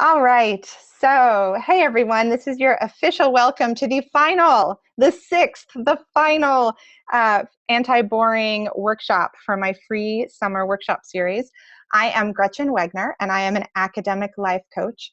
All right. So, hey everyone, this is your official welcome to the final anti-boring workshop for my free summer workshop series. I am Gretchen Wegner, and I am an academic life coach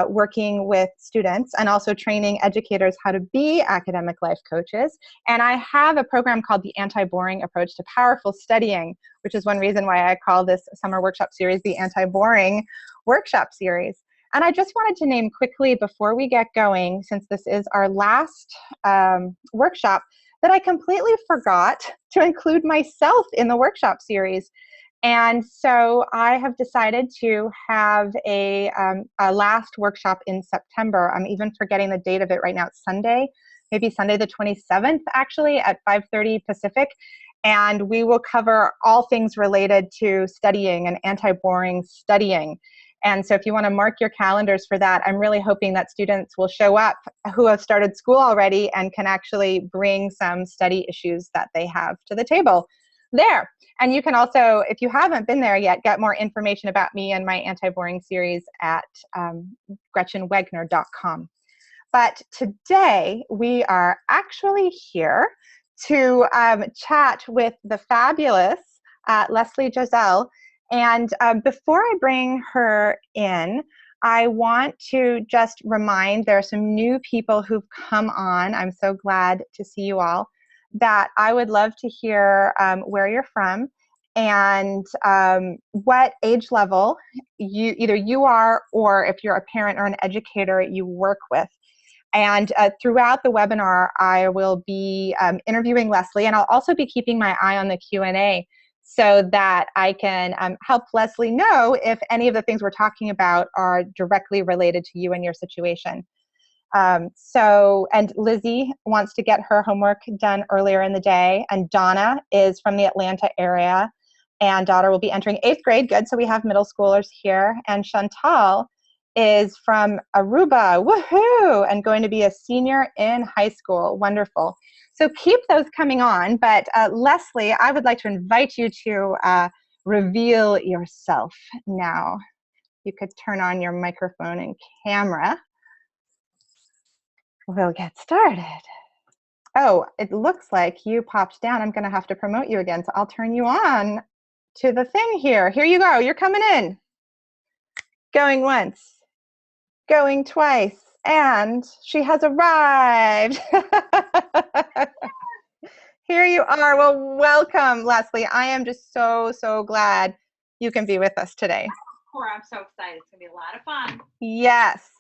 working with students and also training educators how to be academic life coaches. And I have a program called the Anti-Boring Approach to Powerful Studying, which is one reason why I call this summer workshop series the Anti-Boring Workshop Series. And I just wanted to name quickly before we get going, since this is our last workshop, that I completely forgot to include myself in the workshop series. And so I have decided to have a last workshop in September. I'm even forgetting the date of it right now. It's Sunday, maybe Sunday the 27th, actually, at 5:30 Pacific. And we will cover all things related to studying and anti-boring studying. And so if you want to mark your calendars for that, I'm really hoping that students will show up who have started school already and can actually bring some study issues that they have to the table there. And you can also, if you haven't been there yet, get more information about me and my anti-boring series at gretchenwegner.com. But today we are actually here to chat with the fabulous Leslie Joselle. And before I bring her in, I want to just remind there are some new people who've come on. I'm so glad to see you all. That I would love to hear where you're from and what age level either you are, or if you're a parent or an educator, you work with. And throughout the webinar, I will be interviewing Leslie, and I'll also be keeping my eye on the Q&A so that I can help Leslie know if any of the things we're talking about are directly related to you and your situation. And Lizzie wants to get her homework done earlier in the day, and Donna is from the Atlanta area, and daughter will be entering 8th grade. Good, so we have middle schoolers here. And Chantal is from Aruba, woohoo, and going to be a senior in high school. Wonderful. So keep those coming on. But Leslie, I would like to invite you to reveal yourself now. You could turn on your microphone and camera. We'll get started. Oh, it looks like you popped down. I'm going to have to promote you again, so I'll turn you on to the thing here. Here you go. You're coming in. Going once. Going twice. And she has arrived. Here you are. Well, welcome, Leslie. I am just so glad you can be with us today. I'm so excited. It's going to be a lot of fun. Yes.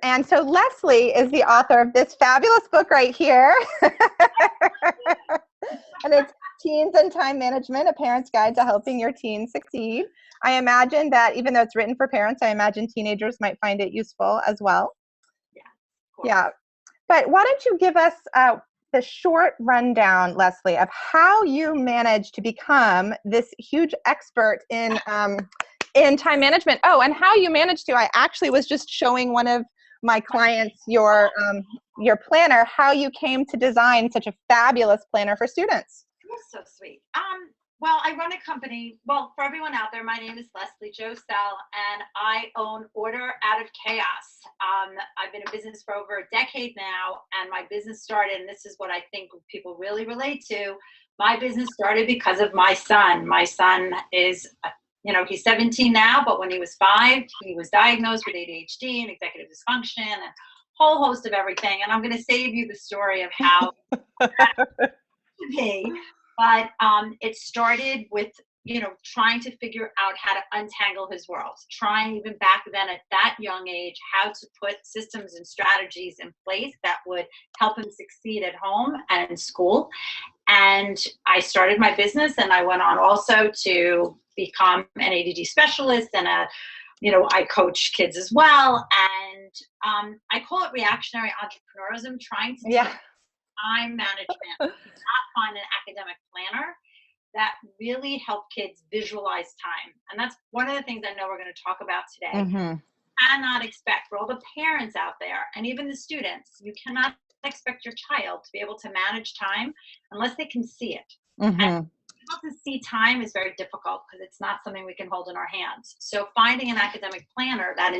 And so Leslie is the author of this fabulous book right here. And it's Teens and Time Management, A Parent's Guide to Helping Your Teens Succeed. I imagine that even though it's written for parents, I imagine teenagers might find it useful as well. Yeah. But why don't you give us the short rundown, Leslie, of how you managed to become this huge expert in time management. Oh, and how you managed to, I actually was just showing one of my clients your planner, how you came to design such a fabulous planner for students. You're so sweet. Well, I run a company. Well, for everyone out there, my name is Leslie Joselle, and I own Order Out of Chaos. I've been in business for over a decade now, and my business started, and this is what I think people really relate to. My business started because of my son. My son is he's 17 now, but when he was 5, he was diagnosed with ADHD and executive dysfunction and a whole host of everything. And I'm going to save you the story of how to be. But it started with, trying to figure out how to untangle his world, trying even back then at that young age, how to put systems and strategies in place that would help him succeed at home and in school. And I started my business, and I went on also to become an ADD specialist, and I coach kids as well. And I call it reactionary entrepreneurism, trying to teach time management. You cannot find an academic planner that really help kids visualize time. And that's one of the things I know we're going to talk about today. Mm-hmm. Cannot expect, for all the parents out there and even the students, you cannot expect your child to be able to manage time unless they can see it. Mm-hmm. And able to see time is very difficult because it's not something we can hold in our hands. So finding an academic planner that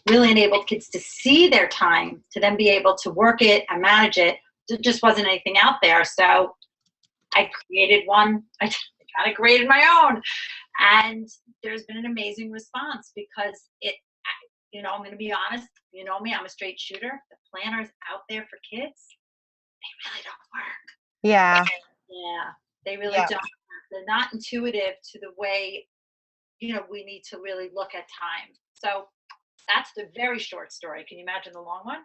really enabled kids to see their time, to then be able to work it and manage it, there just wasn't anything out there. So I created one. I kind of created my own. And there's been an amazing response because I'm going to be honest, you know me, I'm a straight shooter. The planners out there for kids, they really don't work. Yeah. Yeah, they really don't. They're not intuitive to the way, we need to really look at time. So that's the very short story. Can you imagine the long one?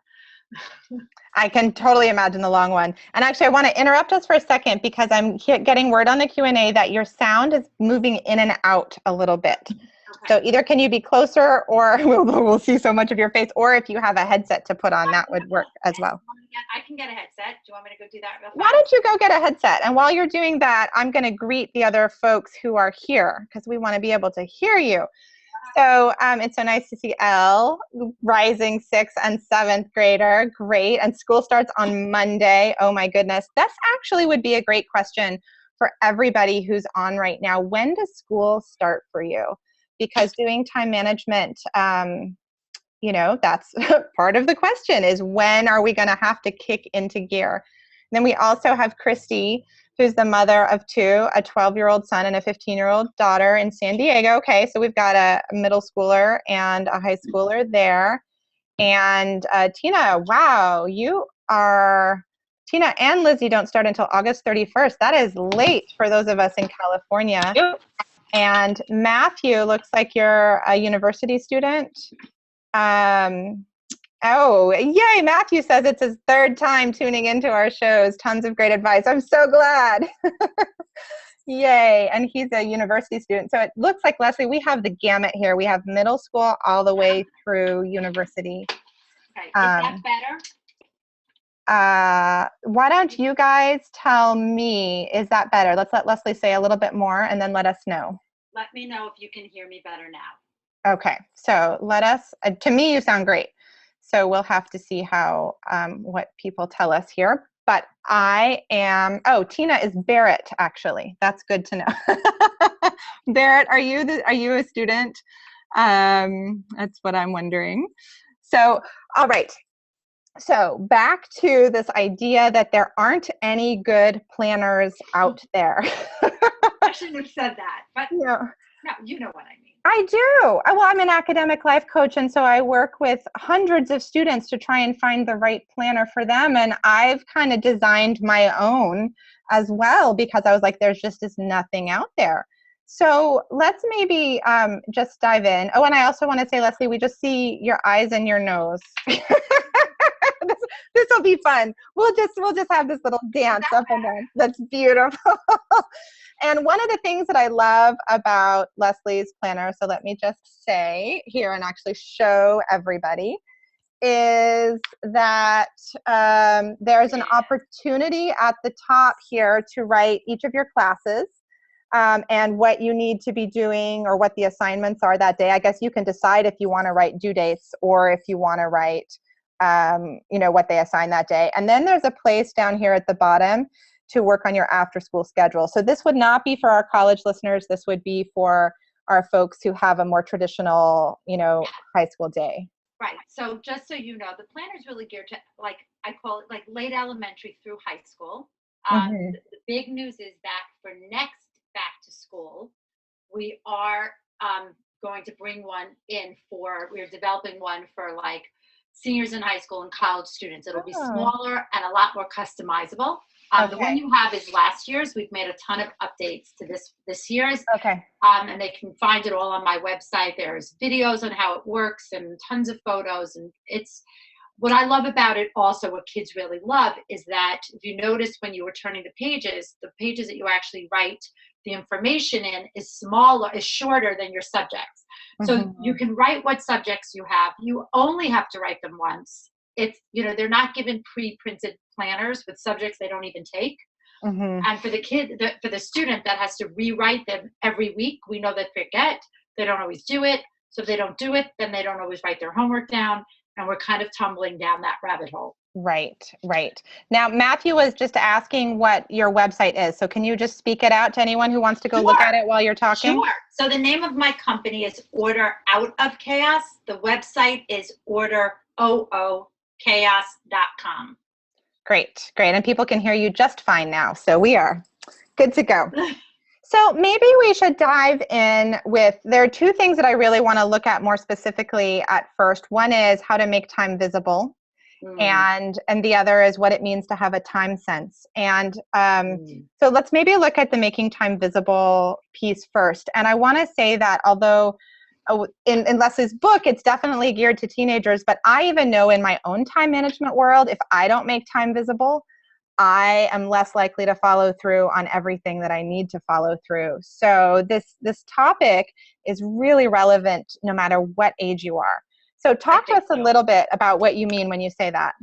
I can totally imagine the long one. And actually, I want to interrupt us for a second because I'm getting word on the Q&A that your sound is moving in and out a little bit. Okay. So either can you be closer, or we'll see so much of your face, or if you have a headset to put on, that would work as well. I can get a headset. Do you want me to go do that real fast? Why don't you go get a headset? And while you're doing that, I'm going to greet the other folks who are here because we want to be able to hear you. So it's so nice to see Elle, rising 6th and 7th grader. Great. And school starts on Monday. Oh my goodness. This actually would be a great question for everybody who's on right now. When does school start for you? Because doing time management, that's part of the question is when are we going to have to kick into gear? And then we also have Christy, who's the mother of two, a 12-year-old son and a 15-year-old daughter in San Diego. Okay, so we've got a middle schooler and a high schooler there. And Tina, wow, Tina and Lizzie don't start until August 31st. That is late for those of us in California. Yep. And Matthew, looks like you're a university student. Oh, yay. Matthew says it's his 3rd time tuning into our shows. Tons of great advice. I'm so glad. Yay. And he's a university student. So it looks like, Leslie, we have the gamut here. We have middle school all the way through university. Okay. Is that better? Why don't you guys tell me, is that better? Let's let Leslie say a little bit more and then let us know. Let me know if you can hear me better now. Okay. So let us, to me, you sound great. So we'll have to see how, what people tell us here. But I am, Tina is Barrett, actually. That's good to know. Barrett, are you a student? That's what I'm wondering. So, all right. So back to this idea that there aren't any good planners out there. I shouldn't have said that, but no, you know what I mean. I do. Well, I'm an academic life coach, and so I work with hundreds of students to try and find the right planner for them. And I've kind of designed my own as well because I was like, there's just nothing out there. So let's maybe just dive in. Oh, and I also want to say, Leslie, we just see your eyes and your nose. This will be fun. We'll just have this little dance up and down. That's beautiful. And one of the things that I love about Leslie's planner, so let me just say here and actually show everybody, is that there's an opportunity at the top here to write each of your classes and what you need to be doing or what the assignments are that day. I guess you can decide if you want to write due dates or if you want to write what they assign that day. And then there's a place down here at the bottom to work on your after school schedule. So this would not be for our college listeners. This would be for our folks who have a more traditional, high school day. Right. So just so you know, the planner is really geared to, like, I call it like late elementary through high school. The big news is that for next back to school, we are going to bring one in we're developing one for like seniors in high school and college students. It'll be smaller and a lot more customizable. The one you have is last year's. We've made a ton of updates to this year's. Okay. And they can find it all on my website. There's videos on how it works and tons of photos. And it's what I love about it also, what kids really love, is that if you notice when you were turning the pages that you actually write the information in is shorter than your subjects. So you can write what subjects you have. You only have to write them once. It's, they're not given pre-printed planners with subjects they don't even take. And for the kid, for the student that has to rewrite them every week, we know they forget, they don't always do it. So if they don't do it, then they don't always write their homework down. And we're kind of tumbling down that rabbit hole. Right, right. Now, Matthew was just asking what your website is. So can you just speak it out to anyone who wants to go look at it while you're talking? Sure. So the name of my company is Order Out of Chaos. The website is orderoochaos.com. Great, great. And people can hear you just fine now. So we are good to go. So maybe we should dive in with, there are two things that I really want to look at more specifically at first. One is how to make time visible. And the other is what it means to have a time sense. And so let's maybe look at the making time visible piece first. And I want to say that although in Leslie's book, it's definitely geared to teenagers, but I even know in my own time management world, if I don't make time visible, I am less likely to follow through on everything that I need to follow through. So this topic is really relevant no matter what age you are. So talk to us a little bit about what you mean when you say that.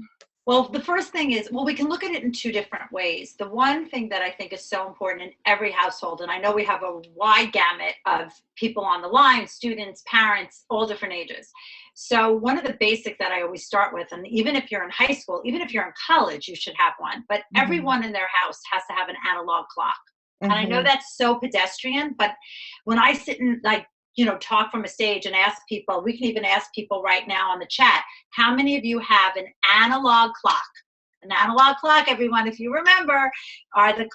Well, the first thing is, we can look at it in two different ways. The one thing that I think is so important in every household, and I know we have a wide gamut of people on the line, students, parents, all different ages. So one of the basics that I always start with, and even if you're in high school, even if you're in college, you should have one, but everyone in their house has to have an analog clock. And I know that's so pedestrian, but when I sit and talk from a stage and ask people, we can even ask people right now on the chat, how many of you have an analog clock? An analog clock, everyone, if you remember, are the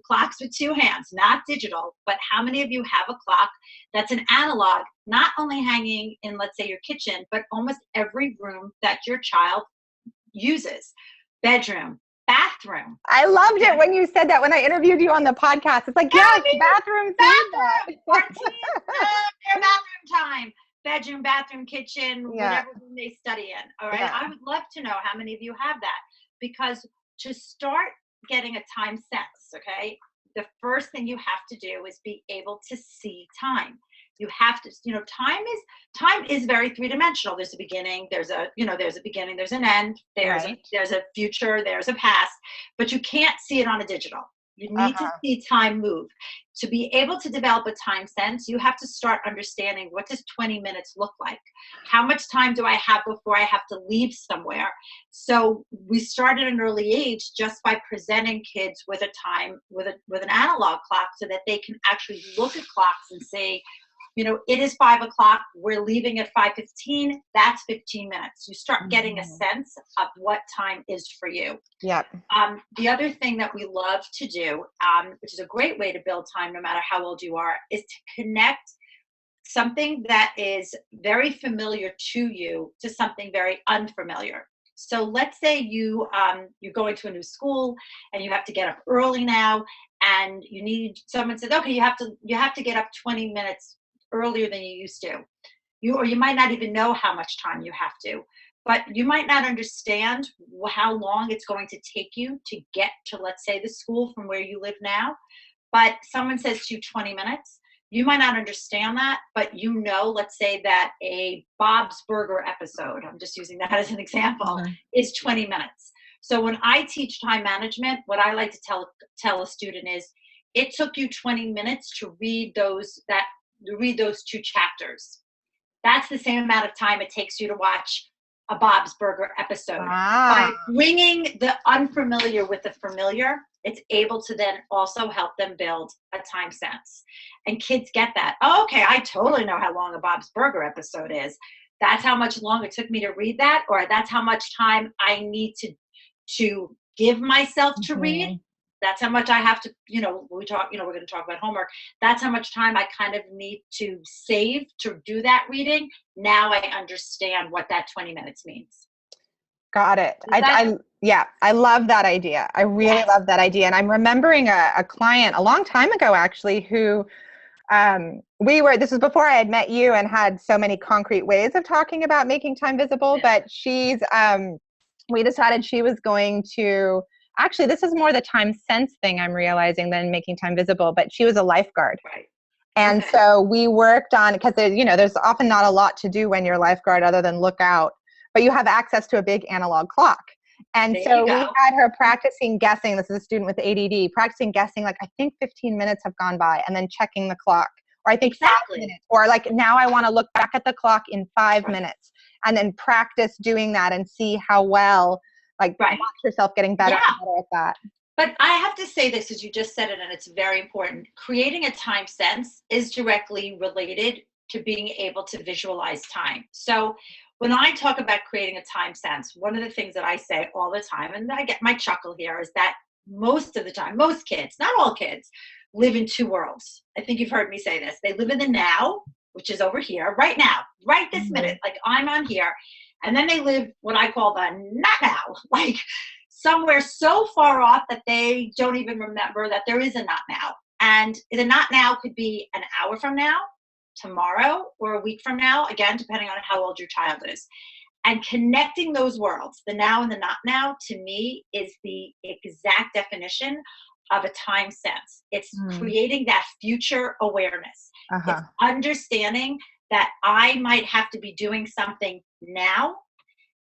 clocks with two hands, not digital, but how many of you have a clock that's an analog, not only hanging in, let's say, your kitchen, but almost every room that your child uses? Bedroom, bathroom. I loved it when you said that when I interviewed you on the podcast. It's like, bathrooms. Their bathroom time. Bedroom, bathroom, kitchen, whatever room they study in. All right. I would love to know how many of you have that, because to start getting a time sense, okay, the first thing you have to do is be able to see time. You have to, time is very three-dimensional. There's a beginning, there's an end, there's a future, there's a past, but you can't see it on a digital. You need to see time move. To be able to develop a time sense, you have to start understanding, what does 20 minutes look like? How much time do I have before I have to leave somewhere? So we start at an early age just by presenting kids with a time, with an analog clock, so that they can actually look at clocks and say, it is 5 o'clock. We're leaving at 5:15. That's 15 minutes. You start getting a sense of what time is for you. Yep. The other thing that we love to do, which is a great way to build time no matter how old you are, is to connect something that is very familiar to you to something very unfamiliar. So let's say you're going to a new school and you have to get up early now, and someone says, okay, you have to get up 20 minutes earlier than you used to. You might not even know how much time you have to, but you might not understand how long it's going to take you to get to, let's say, the school from where you live now. But someone says to you 20 minutes, you might not understand that, but let's say that a Bob's Burger episode, I'm just using that as an example, is 20 minutes. So when I teach time management, what I like to tell a student is, it took you 20 minutes to read those 2 chapters. That's the same amount of time it takes you to watch a Bob's Burger episode. By bringing the unfamiliar with the familiar, it's able to then also help them build a time sense. And kids get that. Oh, okay, I totally know how long a Bob's Burger episode is. That's how much longer it took me to read that, or that's how much time I need to give myself to read. That's how much I have to, we're going to talk about homework. That's how much time I kind of need to save to do that reading. Now I understand what that 20 minutes means. Got it. I love that idea. I really love that idea. And I'm remembering a client a long time ago, actually, who this was before I had met you and had so many concrete ways of talking about making time visible, but we decided she was going to, actually, this is more the time sense thing I'm realizing than making time visible, but she was a lifeguard. Right. And so we worked on, because there's often not a lot to do when you're a lifeguard other than look out, but you have access to a big analog clock. And so we had her practicing guessing. This is a student with ADD, practicing guessing, like, I think 15 minutes have gone by, and then checking the clock. Or I think 5 minutes. Or like, now I want to look back at the clock in 5 minutes, and then practice doing that and see how well like Right. watch yourself getting better Yeah. and better at that. But I have to say this, as you just said it, and it's very important. Creating a time sense is directly related to being able to visualize time. So when I talk about creating a time sense, one of the things that I say all the time, and I get my chuckle here, is that most of the time, most kids, not all kids, live in two worlds. I think you've heard me say this. They live in the now, which is over here, right now, right this minute, like I'm on here. And then they live what I call the not now, like somewhere so far off that they don't even remember that there is a not now. And the not now could be an hour from now, tomorrow, or a week from now, again, depending on how old your child is. And connecting those worlds, the now and the not now, to me is the exact definition of a time sense. It's creating that future awareness. It's understanding that I might have to be doing something now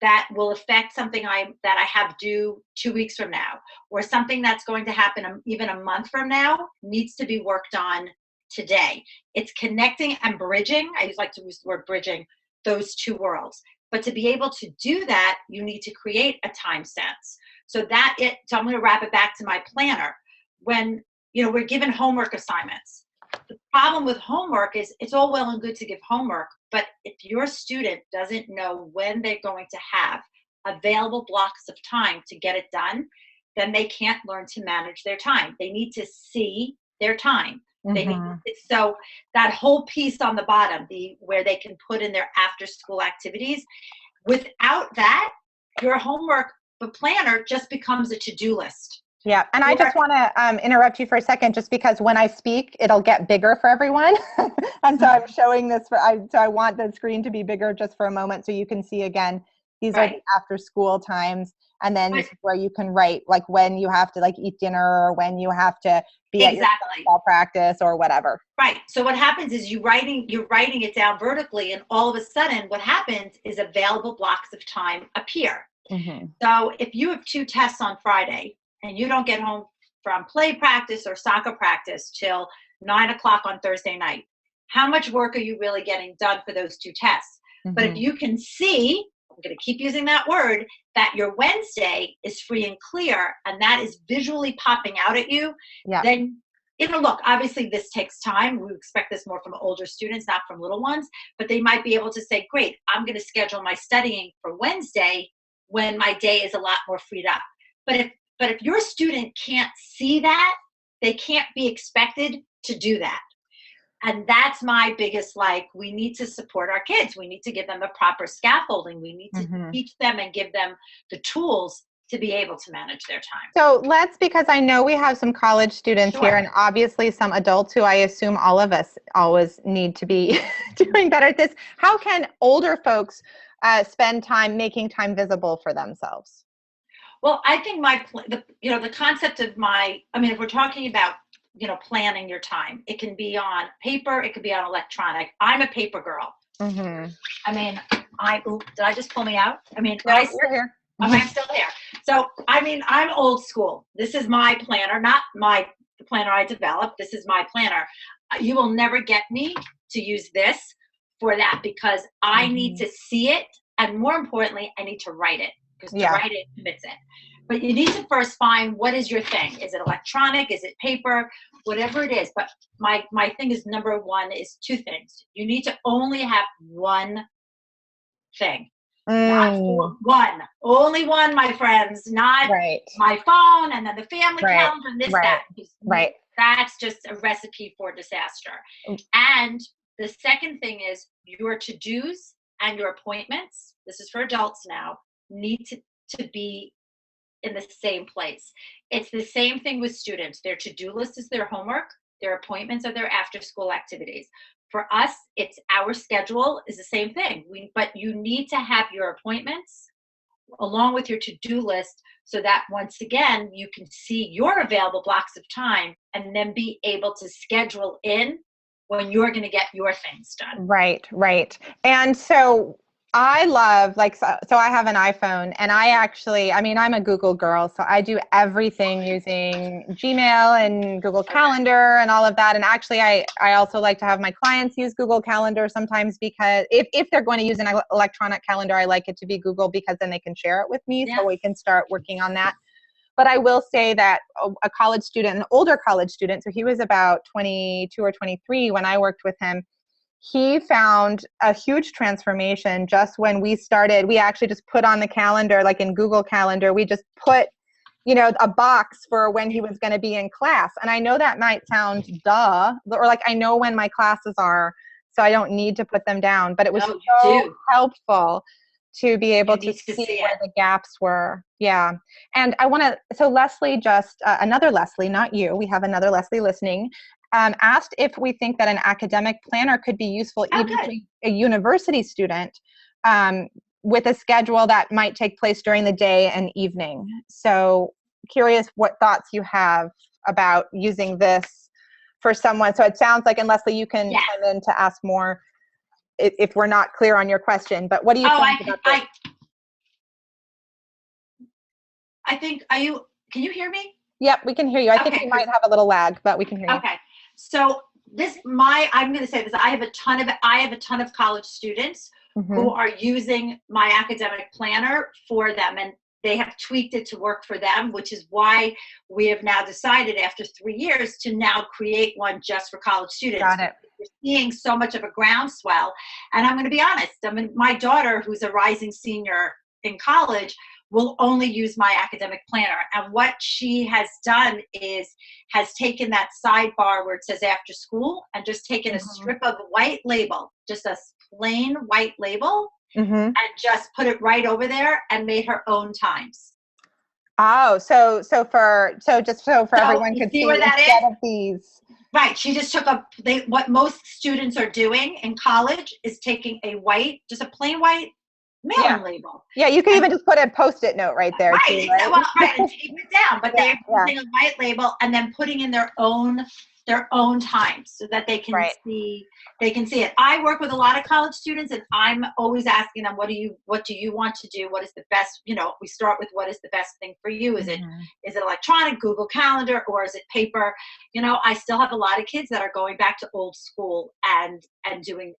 that will affect something that I have due 2 weeks from now, or something that's going to happen even a month from now needs to be worked on today. It's connecting and bridging. I like to use the word bridging those two worlds. But to be able to do that, you need to create a time sense. So I'm going to wrap it back to my planner. When we're given homework assignments, the problem with homework is it's all well and good to give homework, but if your student doesn't know when they're going to have available blocks of time to get it done, then they can't learn to manage their time. They need to see their time. So that whole piece on the bottom, where they can put in their after school activities, without that, your homework, the planner, just becomes a to-do list. Yeah. And I just want to interrupt you for a second, just because when I speak, it'll get bigger for everyone. And so I'm showing this so I want the screen to be bigger just for a moment so you can see again, these are the after school times. And then this is where you can write like when you have to like eat dinner or when you have to be at your football practice or whatever. Right. So what happens is you're writing it down vertically, and all of a sudden what happens is available blocks of time appear. So if you have 2 tests on Friday, and you don't get home from play practice or soccer practice till 9:00 on Thursday night, how much work are you really getting done for those 2 tests? But if you can see, I'm going to keep using that word, that your Wednesday is free and clear, and that is visually popping out at you, then, look, obviously this takes time. We expect this more from older students, not from little ones, but they might be able to say, great, I'm going to schedule my studying for Wednesday when my day is a lot more freed up. But if your student can't see that, they can't be expected to do that. And that's my biggest, we need to support our kids. We need to give them the proper scaffolding. We need to teach them and give them the tools to be able to manage their time. So because I know we have some college students here, and obviously some adults who I assume all of us always need to be doing better at this. How can older folks spend time making time visible for themselves? Well, I think the concept of if we're talking about, planning your time, it can be on paper, it could be on electronic. I'm a paper girl. Did I just pull me out? No, you're here. I'm still here. So, I'm old school. This is my planner, not the planner I developed. This is my planner. You will never get me to use this for that, because I need to see it. And more importantly, I need to write it. Because to write it commits it. But you need to first find, what is your thing? Is it electronic? Is it paper? Whatever it is. But my thing is, number one is 2 things. You need to only have one thing. Not one. Only one, my friends. Not my phone and then the family calendar and this, that. That's just a recipe for disaster. And the second thing is your to-dos and your appointments. This is for adults now. Need to be in the same place. It's the same thing with students. Their to-do list is their homework, their appointments are their after-school activities. For us, it's our schedule is the same thing. But you need to have your appointments along with your to-do list, so that once again, you can see your available blocks of time and then be able to schedule in when you're going to get your things done. Right. And so I love so I have an iPhone and I'm a Google girl, so I do everything using Gmail and Google Calendar and all of that. And actually I also like to have my clients use Google Calendar sometimes, because if they're going to use an electronic calendar, I like it to be Google, because then they can share it with me, so we can start working on that. But I will say that a college student, an older college student, so he was about 22 or 23 when I worked with him, he found a huge transformation just when we started. We actually just put on the calendar, like in Google Calendar, we just put, a box for when he was going to be in class. And I know that might sound duh, or like I know when my classes are, so I don't need to put them down. But it was so helpful to be able to see where the gaps were. Yeah. And so Leslie another Leslie, not you, we have another Leslie listening, asked if we think that an academic planner could be useful even to a university student with a schedule that might take place during the day and evening. So curious what thoughts you have about using this for someone. So it sounds like, and Leslie, you can come in to ask more if we're not clear on your question, but what do you think about this? I think, can you hear me? Yep, we can hear you. I think you might have a little lag, but we can hear you. Okay. So I'm going to say this, I have a ton of college students who are using my academic planner for them, and they have tweaked it to work for them, which is why we have now decided after 3 years to now create one just for college students. Got it. We're seeing so much of a groundswell. And I'm going to be honest, my daughter, who's a rising senior in college, will only use my academic planner. And what she has done is has taken that sidebar where it says after school and just taken a strip of white label, just a plain white label, and just put it right over there and made her own times. Oh, so everyone could see where that instead is? Of these. Right. She just took what most students are doing in college is taking just a plain white mailing label. Yeah, you can even just put a Post-it note right there. Right. Too, right? Well, right, and tape it down. But they're using a white label and then putting in their own times so that they can see it. I work with a lot of college students, and I'm always asking them, what do you want to do? What is the best, we start with what is the best thing for you? Is it electronic, Google Calendar, or is it paper? I still have a lot of kids that are going back to old school and doing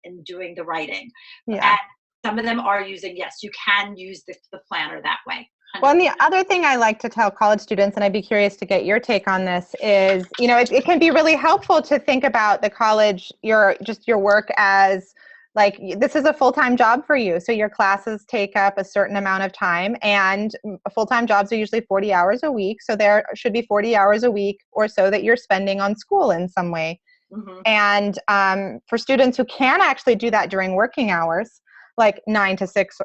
the writing. Yeah. And some of them are using, you can use the planner that way. 100%. Well, and the other thing I like to tell college students, and I'd be curious to get your take on this, is, it can be really helpful to think about the college, your work as like, this is a full-time job for you. So your classes take up a certain amount of time, and full-time jobs are usually 40 hours a week. So there should be 40 hours a week or so that you're spending on school in some way. And for students who can actually do that during working hours, like 9 to 6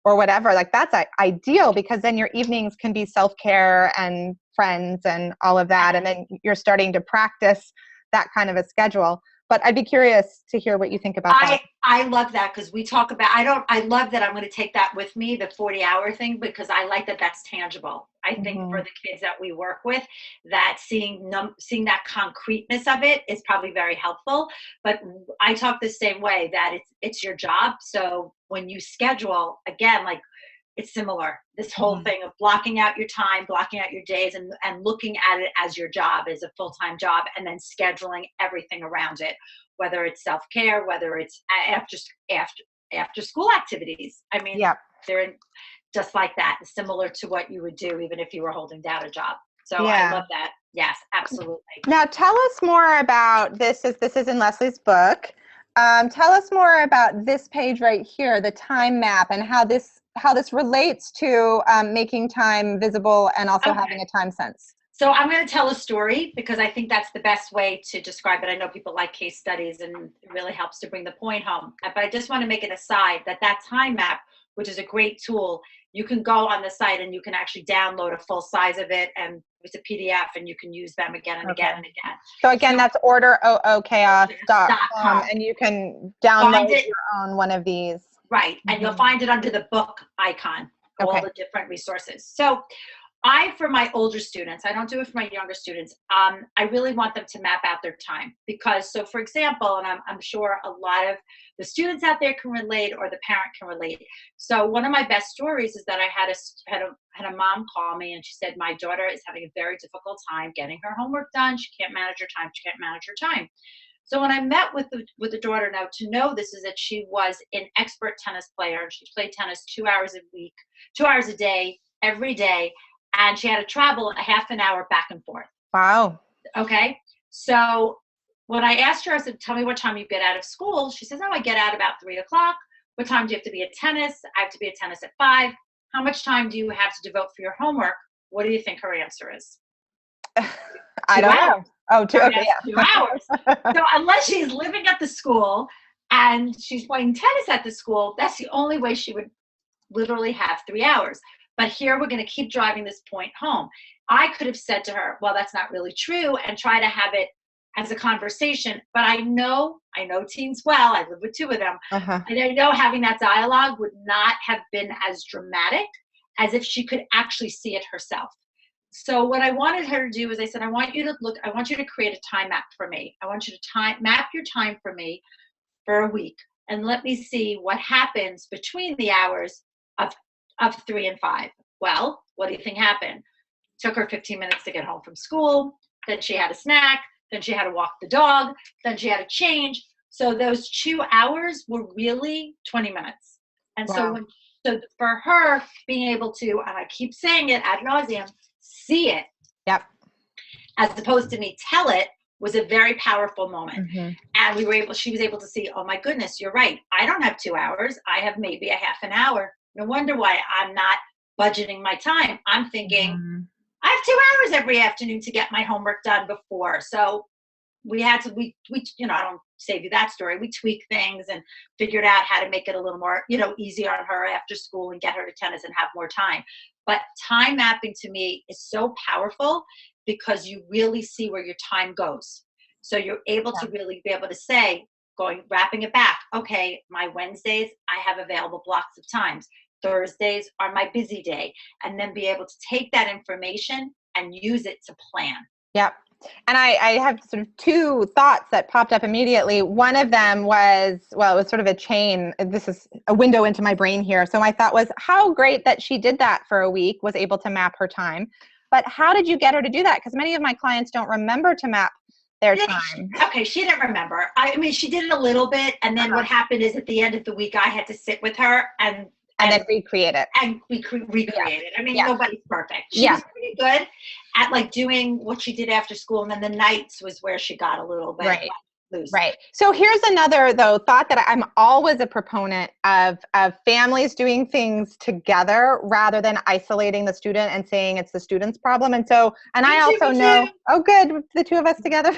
or whatever, like that's ideal, because then your evenings can be self-care and friends and all of that. And then you're starting to practice that kind of a schedule. But I'd be curious to hear what you think about that. I love that, because we talk about, I love that I'm going to take that with me, the 40-hour thing, because I like that that's tangible. I think for the kids that we work with, that seeing that concreteness of it is probably very helpful. But I talk the same way, that it's your job. So when you schedule, again, like, it's similar. This whole thing of blocking out your time, blocking out your days, and looking at it as your job, as a full-time job, and then scheduling everything around it, whether it's self-care, whether it's after school activities. I mean, they're just like that, similar to what you would do even if you were holding down a job. So I love that. Yes, absolutely. Now tell us more about this. This is in Leslie's book. Tell us more about this page right here, the time map, and how this relates to making time visible and also having a time sense. So I'm going to tell a story, because I think that's the best way to describe it. I know people like case studies, and it really helps to bring the point home. But I just want to make an aside that time map, which is a great tool, you can go on the site and you can actually download a full size of it, and it's a PDF, and you can use them again and again and again. So again, that's orderoochaos.com, and you can download your own one of these. Right, and you'll find it under the book icon, all the different resources. So for my older students, I don't do it for my younger students. I really want them to map out their time because, so for example, and I'm sure a lot of the students out there can relate or the parent can relate. So one of my best stories is that I had a mom call me and she said, my daughter is having a very difficult time getting her homework done. She can't manage her time. She can't manage her time. So when I met with the daughter, now to know this is that she was an expert tennis player and she played tennis 2 hours a week, 2 hours a day, every day. And she had to travel a half an hour back and forth. Wow. Okay. So when I asked her, I said, tell me what time you get out of school. She says, oh, I get out about 3 o'clock. What time do you have to be at tennis? I have to be at tennis at 5. How much time do you have to devote for your homework? What do you think her answer is? I don't know. Oh, okay, yeah. 2 hours. So unless she's living at the school and she's playing tennis at the school, that's the only way she would literally have 3 hours. But here we're going to keep driving this point home. I could have said to her, well, that's not really true, and try to have it as a conversation. But I know teens well. I live with 2 of them. Uh-huh. And I know having that dialogue would not have been as dramatic as if she could actually see it herself. So what I wanted her to do is I said, I want you to create a time map for me. I want you to map your time for me for a week. And let me see what happens between the hours of 3 and 5. Well, what do you think happened? Took her 15 minutes to get home from school. Then she had a snack. Then she had to walk the dog. Then she had to change. So those 2 hours were really 20 minutes. And wow. so for her being able to, and I keep saying it ad nauseum, see it. Yep. As opposed to me tell it was a very powerful moment. Mm-hmm. And she was able to see, oh my goodness, you're right. I don't have 2 hours. I have maybe a half an hour. No wonder why I'm not budgeting my time. I'm thinking, I have 2 hours every afternoon to get my homework done before. So we I don't save you that story. We tweaked things and figured out how to make it a little more, easier on her after school and get her to tennis and have more time. But time mapping to me is so powerful because you really see where your time goes. So you're able to really be able to say, wrapping it back, okay, my Wednesdays, I have available blocks of times. Thursdays are my busy day, and then be able to take that information and use it to plan. Yep. And I have sort of 2 thoughts that popped up immediately. One of them was, it was sort of a chain. This is a window into my brain here. So my thought was how great that she did that for a week, was able to map her time. But how did you get her to do that? Because many of my clients don't remember to map their time. Okay, she didn't remember. I mean, she did it a little bit. And then what happened is at the end of the week, I had to sit with her and then recreate it. And we recreate it. I mean, nobody's perfect. She was pretty good at doing what she did after school. And then the nights was where she got a little bit loose. Right. So here's another, though, thought that I'm always a proponent of families doing things together rather than isolating the student and saying it's the student's problem. And so, and I also know, oh, good, the 2 of us together.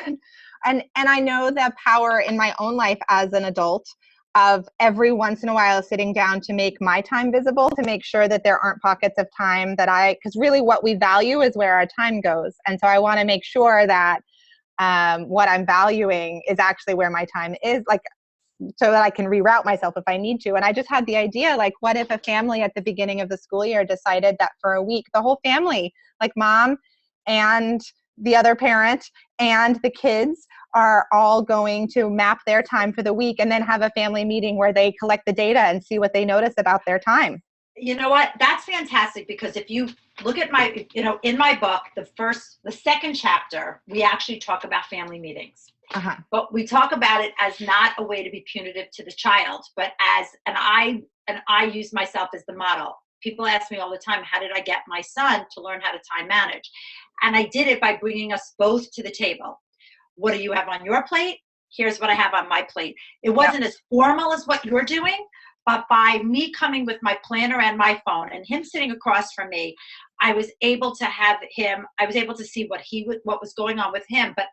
And I know the power in my own life as an adult of every once in a while sitting down to make my time visible, to make sure that there aren't pockets of time because really what we value is where our time goes. And so I want to make sure that what I'm valuing is actually where my time is, so that I can reroute myself if I need to. And I just had the idea, what if a family at the beginning of the school year decided that for a week, the whole family, like mom and the other parent and the kids, are all going to map their time for the week and then have a family meeting where they collect the data and see what they notice about their time. You know what? That's fantastic, because if you look at my, in my book, the second chapter, we actually talk about family meetings. Uh-huh. But we talk about it as not a way to be punitive to the child, but and I use myself as the model. People ask me all the time, how did I get my son to learn how to time manage? And I did it by bringing us both to the table. What do you have on your plate? Here's what I have on my plate. It wasn't as formal as what you're doing, but by me coming with my planner and my phone and him sitting across from me, I was able to see what was going on with him. But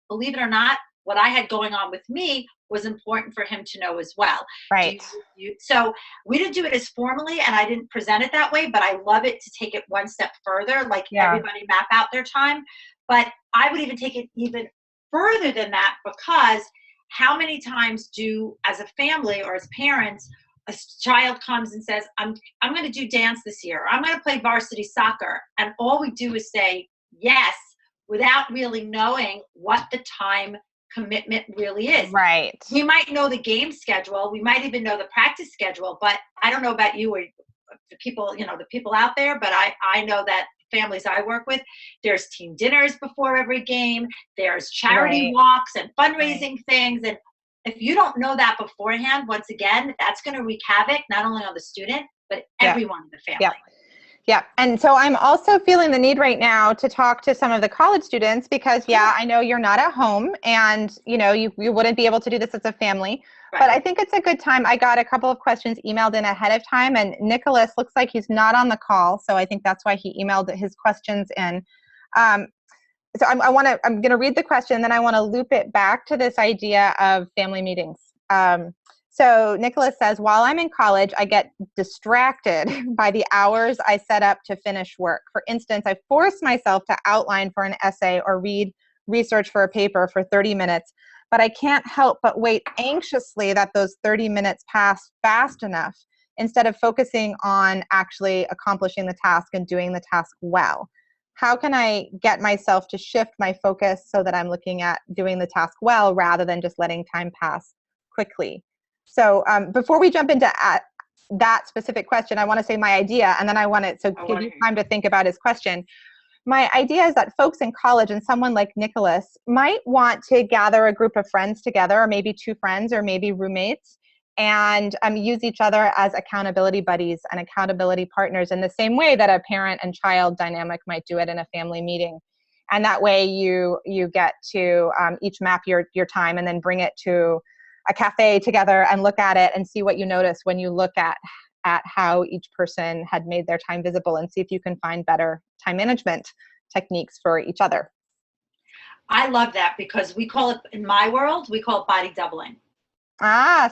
believe it or not, what I had going on with me was important for him to know as well. Right. So we didn't do it as formally, and I didn't present it that way, but I love it to take it one step further, everybody map out their time. But I would even take it even further than that, because how many times as a family or as parents, a child comes and says, I'm going to do dance this year, or I'm going to play varsity soccer. And all we do is say yes without really knowing what the time commitment really is. Right. We might know the game schedule. We might even know the practice schedule, but I don't know about you or the people, the people out there, but I know that families I work with, there's team dinners before every game. There's charity walks and fundraising things. And if you don't know that beforehand, once again, that's going to wreak havoc, not only on the student, but everyone in the family. Yeah. And so I'm also feeling the need right now to talk to some of the college students because, I know you're not at home and, you wouldn't be able to do this as a family. Right. But I think it's a good time. I got a couple of questions emailed in ahead of time, and Nicholas looks like he's not on the call. So I think that's why he emailed his questions in. So I'm going to read the question, and then I want to loop it back to this idea of family meetings. So Nicholas says, while I'm in college, I get distracted by the hours I set up to finish work. For instance, I force myself to outline for an essay or read research for a paper for 30 minutes, but I can't help but wait anxiously that those 30 minutes pass fast enough instead of focusing on actually accomplishing the task and doing the task well. How can I get myself to shift my focus so that I'm looking at doing the task well rather than just letting time pass quickly? So before we jump into that specific question, I want to say my idea, and then I want to give you time to think about his question. My idea is that folks in college and someone like Nicholas might want to gather a group of friends together, or maybe two friends, or maybe roommates, and use each other as accountability buddies and accountability partners in the same way that a parent and child dynamic might do it in a family meeting. And that way you get to each map your time and then bring it to a cafe together and look at it and see what you notice when you look at how each person had made their time visible, and see if you can find better time management techniques for each other. I love that because we call it, in my world, we call it body doubling.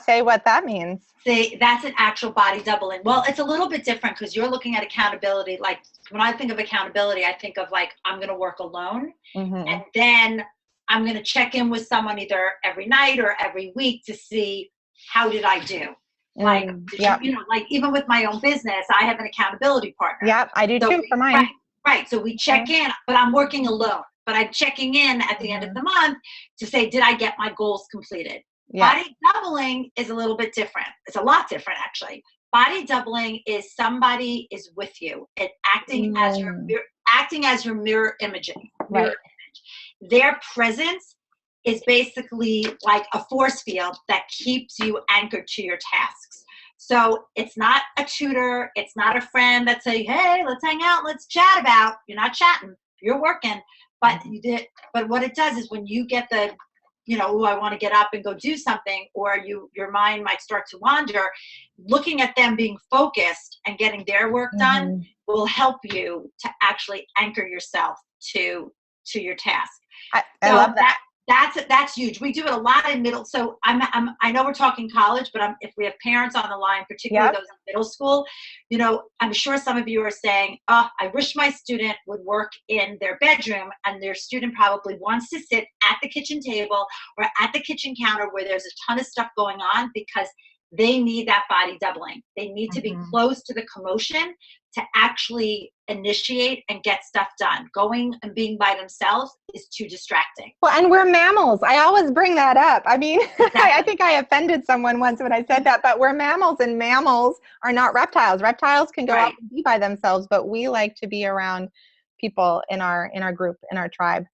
Say what that means. Say that's an actual body doubling. Well, it's a little bit different because you're looking at accountability. Like when I think of accountability, I think of like, I'm going to work alone, and then I'm going to check in with someone either every night or every week to see how did I do. Like, like even with my own business, I have an accountability partner. Yep, I do too for mine. Right. So we check in, but I'm working alone. But I'm checking in at the end of the month to say, did I get my goals completed? Yeah. Body doubling is a little bit different. It's a lot different, actually. Body doubling is somebody is with you and acting as your mirror image. Their presence is basically like a force field that keeps you anchored to your tasks. So it's not a tutor. It's not a friend that say, hey, let's hang out. Let's chat about. You're not chatting. You're working. But what it does is when you get the, I want to get up and go do something, or your mind might start to wander, looking at them being focused and getting their work done will help you to actually anchor yourself to your task. I love that. That's huge. We do it a lot in middle. So I know we're talking college, but if we have parents on the line, particularly those in middle school, I'm sure some of you are saying, oh, I wish my student would work in their bedroom, and their student probably wants to sit at the kitchen table or at the kitchen counter where there's a ton of stuff going on, because they need that body doubling. They need to be close to the commotion to actually initiate and get stuff done. Going and being by themselves is too distracting. Well, and we're mammals. I always bring that up. I mean, exactly. I think I offended someone once when I said that, but we're mammals, and mammals are not reptiles. Reptiles can go out and be by themselves, but we like to be around people in our group, in our tribe.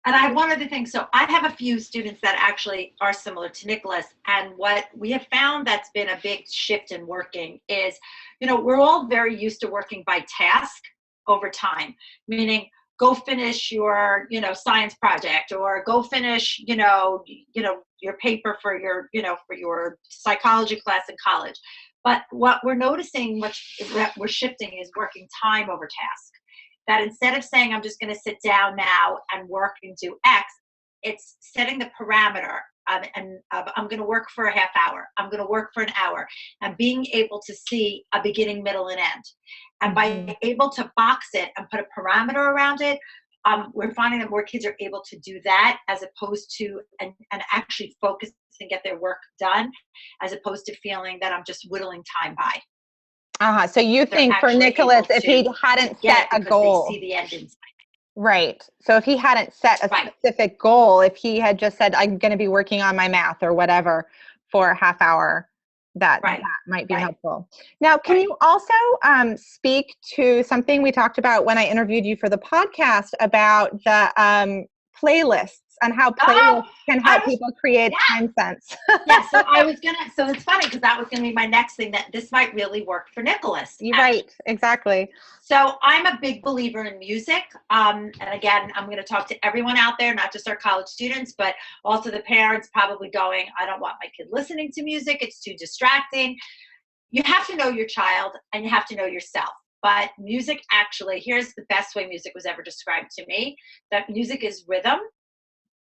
And I have one other thing. So I have a few students that actually are similar to Nicholas. And what we have found that's been a big shift in working is, we're all very used to working by task over time, meaning go finish your, science project, or go finish, your paper for your, for your psychology class in college. But what we're noticing, we're shifting, is working time over task. That instead of saying, I'm just going to sit down now and work and do X, it's setting the parameter I'm going to work for a half hour. I'm going to work for an hour, and being able to see a beginning, middle, and end. And by able to box it and put a parameter around it, we're finding that more kids are able to do that, as opposed to and actually focusing and get their work done, as opposed to feeling that I'm just whittling time by. So you They're think for actually Nicholas, able if he to hadn't get set it a because they goal, see the end in sight. right. So if he hadn't set a Right. specific goal, if he had just said, I'm going to be working on my math or whatever for a half hour, that Right. might be Right. helpful. Now, can Right. you also speak to something we talked about when I interviewed you for the podcast about the playlists and how playlists can help people create time sense? Yeah, so it's funny because that was gonna be my next thing, that this might really work for Nicholas. You're right, exactly. So I'm a big believer in music. And again, I'm going to talk to everyone out there, not just our college students, but also the parents probably going, I don't want my kid listening to music. It's too distracting. You have to know your child and you have to know yourself. But music actually, here's the best way music was ever described to me, that music is rhythm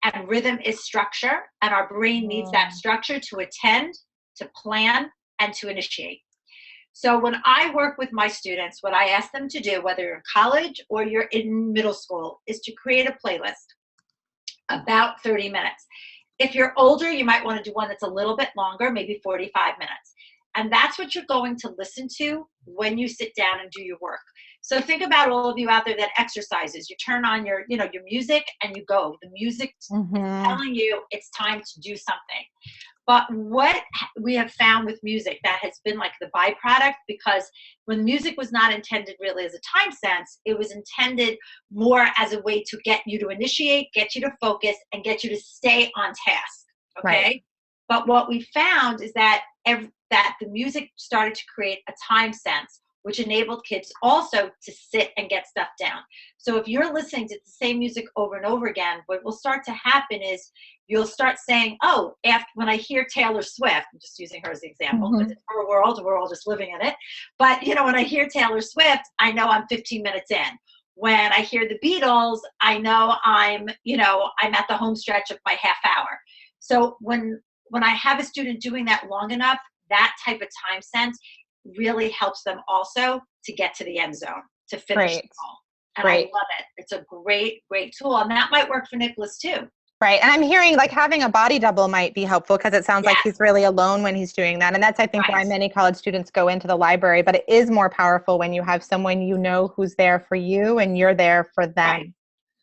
and rhythm is structure. And our brain needs that structure to attend, to plan, and to initiate. So when I work with my students, what I ask them to do, whether you're in college or you're in middle school, is to create a playlist about 30 minutes. If you're older, you might want to do one that's a little bit longer, maybe 45 minutes. And that's what you're going to listen to when you sit down and do your work. So think about all of you out there that exercises. You turn on your music and you go. The music is telling you it's time to do something. But what we have found with music that has been like the byproduct, because when music was not intended really as a time sense, it was intended more as a way to get you to initiate, get you to focus, and get you to stay on task. Okay. Right. But what we found is that that the music started to create a time sense, which enabled kids also to sit and get stuff down. So if you're listening to the same music over and over again, what will start to happen is you'll start saying, oh, when I hear Taylor Swift, I'm just using her as an example, because it's her world, we're all just living in it. But, when I hear Taylor Swift, I know I'm 15 minutes in. When I hear the Beatles, I know I'm at the home stretch of my half hour. So when I have a student doing that long enough, that type of time sense really helps them also to get to the end zone, to finish the goal. And I love it. It's a great, great tool. And that might work for Nicholas too. Right. And I'm hearing like having a body double might be helpful, because it sounds like he's really alone when he's doing that. And that's, I think, why many college students go into the library. But it is more powerful when you have someone who's there for you and you're there for them.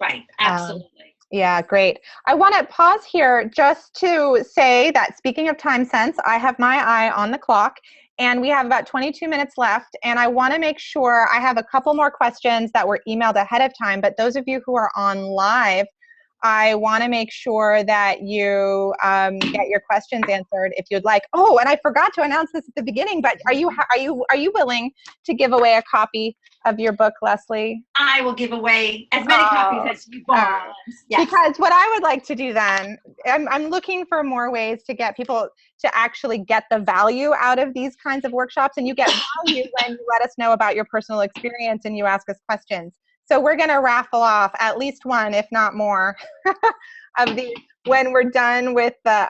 Right. Absolutely. Yeah, great. I want to pause here just to say that, speaking of time sense, I have my eye on the clock. And we have about 22 minutes left. And I want to make sure, I have a couple more questions that were emailed ahead of time. But those of you who are on live, I want to make sure that you get your questions answered if you'd like. Oh, and I forgot to announce this at the beginning, but are you willing to give away a copy of your book, Leslie? I will give away as many copies as you want. Yes. Because what I would like to do then, I'm looking for more ways to get people to actually get the value out of these kinds of workshops. And you get value when you let us know about your personal experience and you ask us questions. So we're going to raffle off at least one, if not more, of these when we're done with the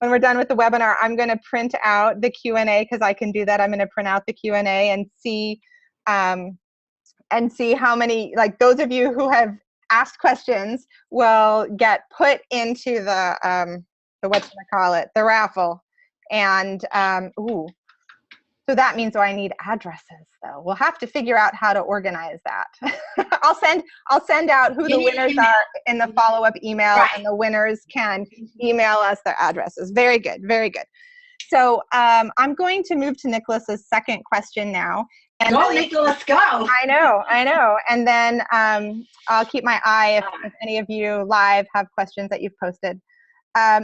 webinar. I'm going to print out the Q&A, because I can do that. I'm going to print out the Q&A and see how many, like, those of you who have asked questions will get put into the the raffle. And so that means I need addresses, though. We'll have to figure out how to organize that. I'll send out who the winners are in the follow-up email, and the winners can email us their addresses. Very good, very good. So I'm going to move to Nicholas's second question now. And go, Nicholas, go. I know. And then I'll keep my eye if any of you live have questions that you've posted.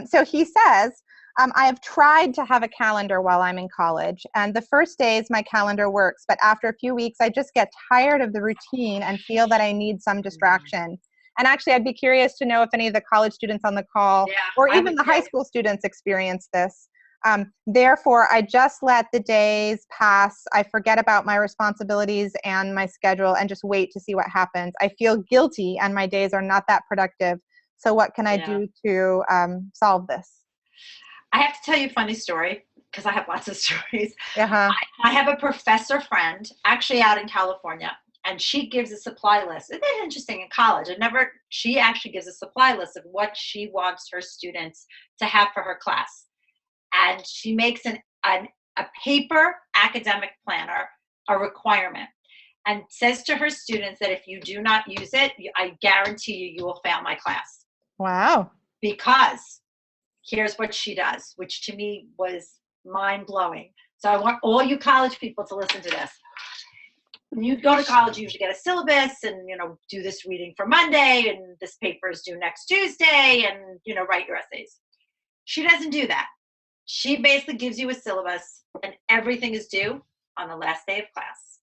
So he says, I have tried to have a calendar while I'm in college, and the first days my calendar works, but after a few weeks I just get tired of the routine and feel that I need some distraction. And actually, I'd be curious to know if any of the college students on the call, or even the high school students, experience this. Therefore, I just let the days pass. I forget about my responsibilities and my schedule and just wait to see what happens. I feel guilty and my days are not that productive. So what can I do to solve this? I have to tell you a funny story, because I have lots of stories. I have a professor friend, actually out in California, and she gives a supply list. Isn't it interesting? In college, she actually gives a supply list of what she wants her students to have for her class. And she makes a paper academic planner a requirement and says to her students that if you do not use it, I guarantee you will fail my class. Wow. Because here's what she does, which to me was mind-blowing. So I want all you college people to listen to this. When you go to college, you usually get a syllabus and, do this reading for Monday, and this paper is due next Tuesday, and, write your essays. She doesn't do that. She basically gives you a syllabus, and everything is due on the last day of class.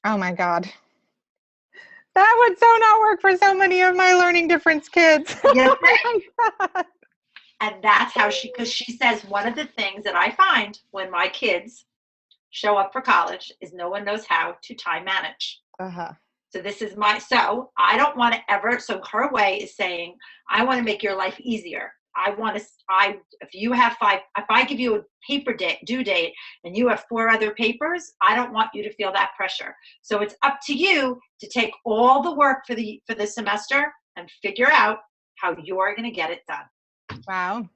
Oh my God. That would so not work for so many of my learning difference kids. Yes. Oh my God. And that's how because she says one of the things that I find when my kids show up for college is no one knows how to time manage. Uh-huh. So so I don't want to ever, so her way is saying, I want to make your life easier. If I give you a paper due date and you have 4 other papers, I don't want you to feel that pressure. So it's up to you to take all the work for the semester and figure out how you're going to get it done. Wow.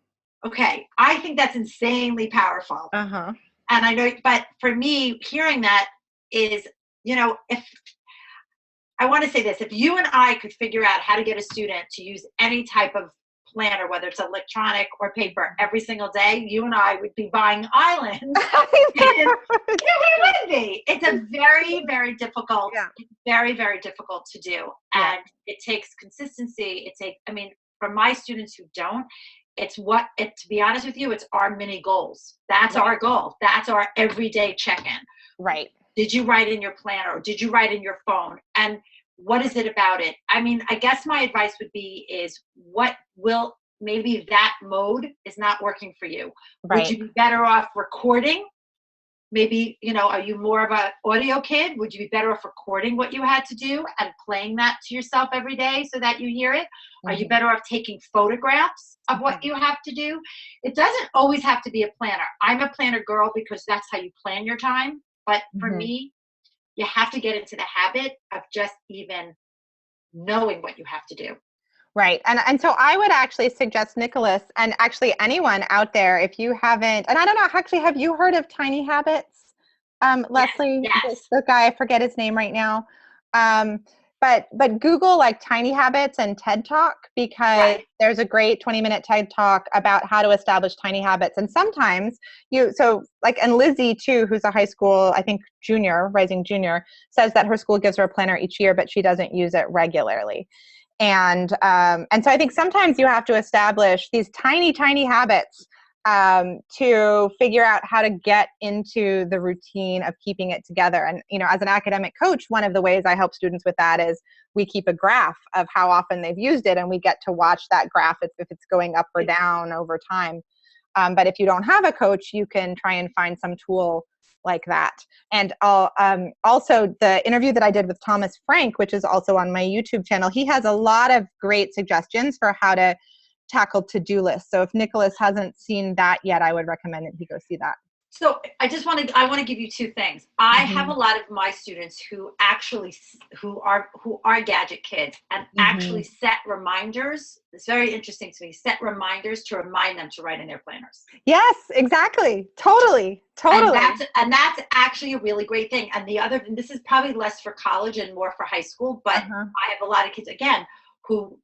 Okay. I think that's insanely powerful. Uh-huh. And I know, but for me, hearing that is, if I want to say this, if you and I could figure out how to get a student to use any type of planner, whether it's electronic or paper, every single day, you and I would be buying islands. We would be. It's a very, very difficult, very, very difficult to do. And it takes consistency. For my students who don't, to be honest with you, it's our mini goals. That's our goal. That's our everyday check-in. Right. Did you write in your planner? Did you write in your phone? And what is it about it? I guess my advice would be maybe that mode is not working for you. Right. Would you be better off recording? Maybe, are you more of an audio kid? Would you be better off recording what you had to do and playing that to yourself every day so that you hear it? Mm-hmm. Are you better off taking photographs of what you have to do? It doesn't always have to be a planner. I'm a planner girl because that's how you plan your time. But for me, you have to get into the habit of just even knowing what you have to do. Right. And so I would actually suggest, Nicholas, and actually anyone out there, if you haven't, and I don't know, actually, have you heard of Tiny Habits? Leslie, yes. the guy, I forget his name right now. But Google Tiny Habits and TED Talk, because there's a great 20-minute TED Talk about how to establish tiny habits. And sometimes and Lizzie too, who's a high school, I think rising junior, says that her school gives her a planner each year, but she doesn't use it regularly. And so I think sometimes you have to establish these tiny, tiny habits to figure out how to get into the routine of keeping it together. And, as an academic coach, one of the ways I help students with that is we keep a graph of how often they've used it, and we get to watch that graph if it's going up or down over time. But if you don't have a coach, you can try and find some tool like that. And also the interview that I did with Thomas Frank, which is also on my YouTube channel, he has a lot of great suggestions for how to tackle to-do lists. So if Nicholas hasn't seen that yet, I would recommend that he go see that. So I want to give you 2 things. I have a lot of my students who are gadget kids and actually set reminders. It's very interesting to me. Set reminders to remind them to write in their planners. Yes, exactly. Totally. And that's actually a really great thing. And this is probably less for college and more for high school, but I have a lot of kids again who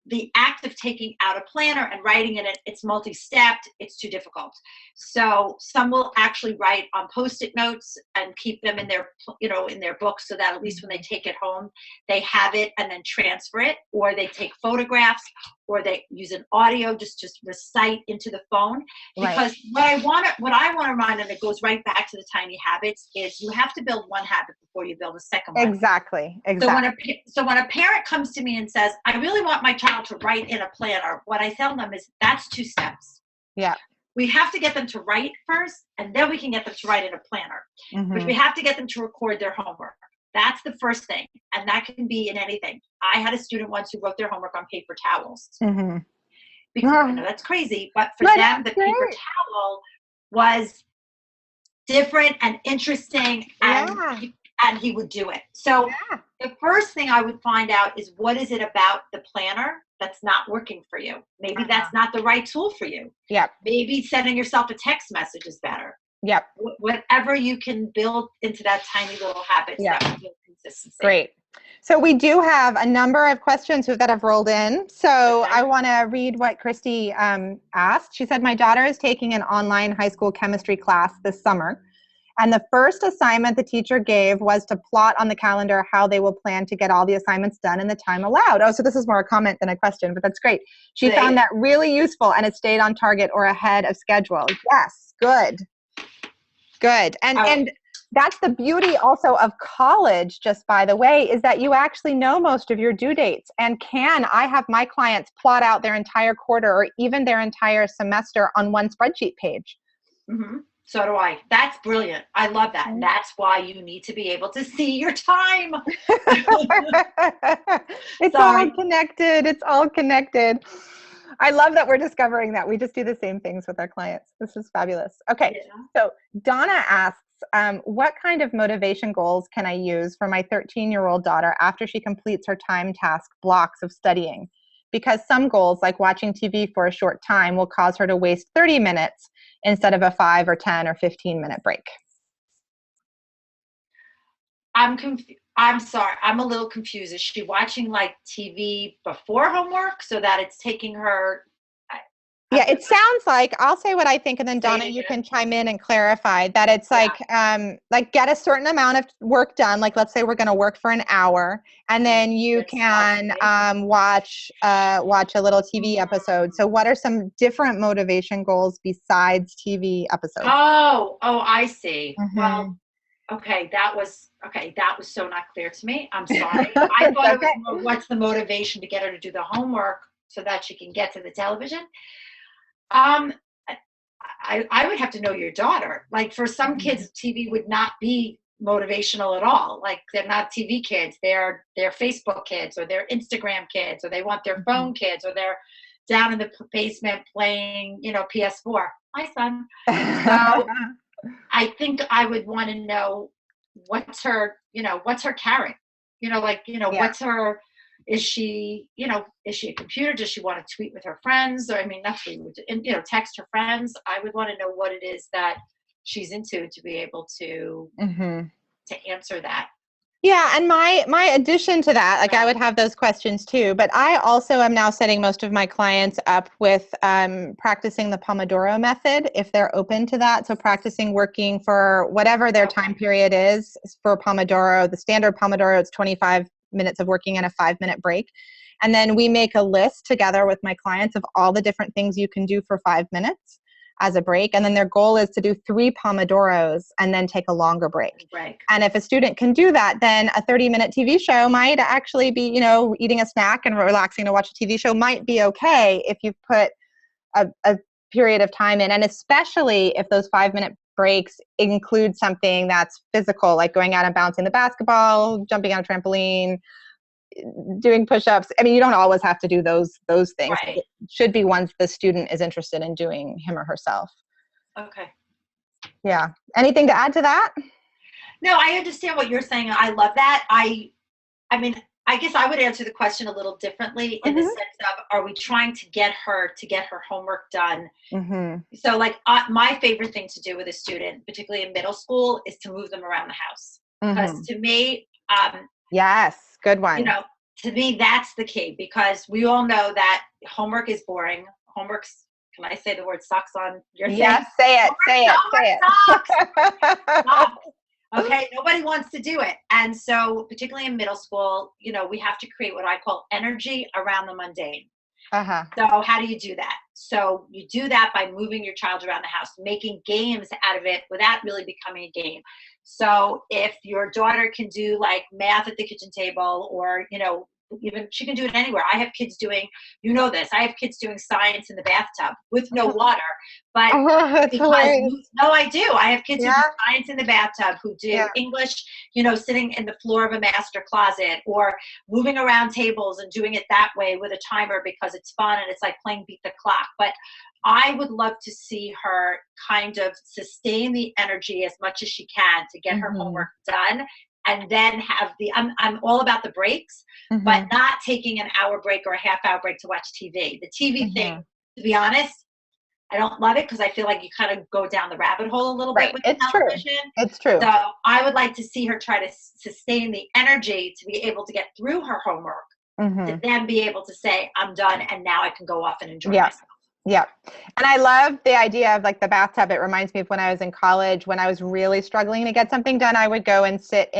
the act of taking out a planner and writing in it, it's multi-stepped, it's too difficult. So some will actually write on Post-it notes and keep them in their, in their books so that at least when they take it home, they have it and then transfer it, or they take photographs, or they use an audio, just recite into the phone. Because what I want to remind them, it goes right back to the tiny habits, is you have to build one habit before you build a second one. Exactly. So when a parent comes to me and says, I really want my child to write in a planner, what I tell them is that's 2 steps. Yeah. We have to get them to write first, and then we can get them to write in a planner. But we have to get them to record their homework. That's the first thing. And that can be in anything. I had a student once who wrote their homework on paper towels. Because I know that's crazy, but for them, the paper towel was different and interesting. And and he would do it. So Yeah. the first thing I would find out is, what is it about the planner that's not working for you? Maybe that's not the right tool for you. Yep. Maybe sending yourself a text message is better. Yep. Whatever you can build into that tiny little habits Yep. that will build consistency. Great. So we do have a number of questions that have rolled in. So Okay. I want to read what Christy asked. She said, my daughter is taking an online high school chemistry class this summer. And the first assignment the teacher gave was to plot on the calendar how they will plan to get all the assignments done in the time allowed. Oh, so this is more a comment than a question, but that's great. She found that really useful and it stayed on target or ahead of schedule. Yes, good. Good. And that's the beauty also of college, just by the way, is that you actually know most of your due dates and I have my clients plot out their entire quarter or even their entire semester on one spreadsheet page. Mm-hmm. So do I. That's brilliant. I love that. And that's why you need to be able to see your time. It's all connected. It's all connected. I love that we're discovering that. We just do the same things with our clients. This is fabulous. Okay. Yeah. So Donna asks, what kind of motivation goals can I use for my 13-year-old daughter after she completes her time task blocks of studying? Because some goals, like watching TV for a short time, will cause her to waste 30 minutes instead of a 5 or 10 or 15-minute break. I'm sorry. I'm a little confused. Is she watching like TV before homework so that it's taking her? Yeah, it sounds like, I'll say what I think, and then Donna, you can chime in and clarify that it's like get a certain amount of work done. Like, let's say we're going to work for an hour, and then you can watch a little TV episode. So what are some different motivation goals besides TV episodes? Oh, I see. Mm-hmm. Well, okay, that was so not clear to me. I'm sorry. I thought it was more, what's the motivation to get her to do the homework so that she can get to the television? I would have to know your daughter. Like, for some kids, TV would not be motivational at all. Like, they're not TV kids. They're Facebook kids, or they're Instagram kids, or they want their phone kids, or they're down in the basement playing, PS4. My son. So I think I would want to know what's her carrot? What's her, is she a computer? Does she want to tweet with her friends? Or, not tweet, text her friends? I would want to know what it is that she's into to be able to answer that. Yeah, and my addition to that, like, I would have those questions too, but I also am now setting most of my clients up with practicing the Pomodoro method, if they're open to that. So practicing working for whatever their time period is for Pomodoro. The standard Pomodoro, it's 25 minutes of working and a 5-minute break. And then we make a list together with my clients of all the different things you can do for 5 minutes as a break. And then their goal is to do 3 Pomodoros and then take a longer break. And if a student can do that, then a 30-minute TV show might actually be, eating a snack and relaxing to watch a TV show might be okay if you put a period of time in. And especially if those 5-minute breaks include something that's physical, like going out and bouncing the basketball, jumping on a trampoline, doing push-ups. You don't always have to do those things. Right. It should be ones the student is interested in doing, him or herself. Okay. Yeah. Anything to add to that? No, I understand what you're saying. I love that. I guess I would answer the question a little differently in the sense of, are we trying to get her homework done? So, like, my favorite thing to do with a student, particularly in middle school, is to move them around the house. Because to me, yes, good one. To me, that's the key, because we all know that homework is boring. Can I say the word sucks on your thing? Yes, say it. Sucks. Okay, nobody wants to do it. And so, particularly in middle school, we have to create what I call energy around the mundane. So how do you do that? So you do that by moving your child around the house, making games out of it without really becoming a game. So if your daughter can do like math at the kitchen table, or, even she can do it anywhere. I have kids doing, I have kids doing science in the bathtub with no water, but no, I do. I have kids who do science in the bathtub, who do English, sitting in the floor of a master closet, or moving around tables and doing it that way with a timer, because it's fun and it's like playing beat the clock. But I would love to see her kind of sustain the energy as much as she can to get her homework done, and then have I'm all about the breaks, but not taking an hour break or a half hour break to watch TV. The TV thing, to be honest, I don't love it because I feel like you kind of go down the rabbit hole a little bit with It's television. True. It's true. So I would like to see her try to sustain the energy to be able to get through her homework, to then be able to say, I'm done, and now I can go off and enjoy myself. Yeah. And I love the idea of like the bathtub. It reminds me of when I was in college, when I was really struggling to get something done, I would go and sit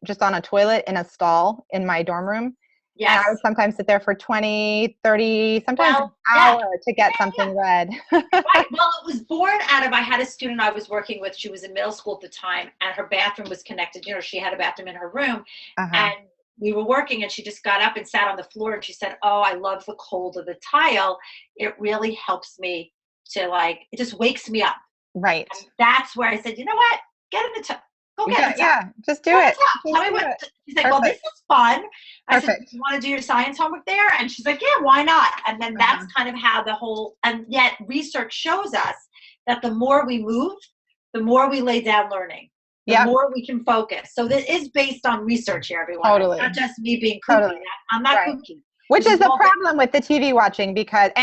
just on a toilet in a stall in my dorm room. Yes. And I would sometimes sit there for 20, 30, sometimes an hour to get something read. Right. Well, it was born out of, I had a student I was working with. She was in middle school at the time, and her bathroom was connected. She had a bathroom in her room. And we were working, and she just got up and sat on the floor, and she said, oh, I love the cold of the tile. It really helps me to it just wakes me up. Right. And that's where I said, you know what? Get in the tub. Go get in the tub. Yeah, just do it. Tell me what. She's like, well, this is fun. I said, you want to do your science homework there? And she's like, yeah, why not? And then that's kind of how and yet research shows us that the more we move, the more we lay down learning. The more we can focus. So this is based on research here, everyone. Totally. It's not just me being kooky. I'm not kooky. Which is the problem with the TV watching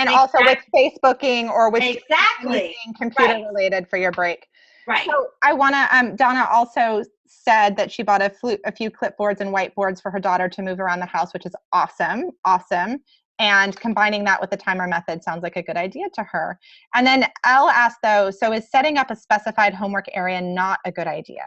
also with Facebooking or with anything computer related for your break. Right. So I want to, Donna also said that she bought a few clipboards and whiteboards for her daughter to move around the house, which is awesome. Awesome. And combining that with the timer method sounds like a good idea to her. And then Elle asked though, so is setting up a specified homework area not a good idea?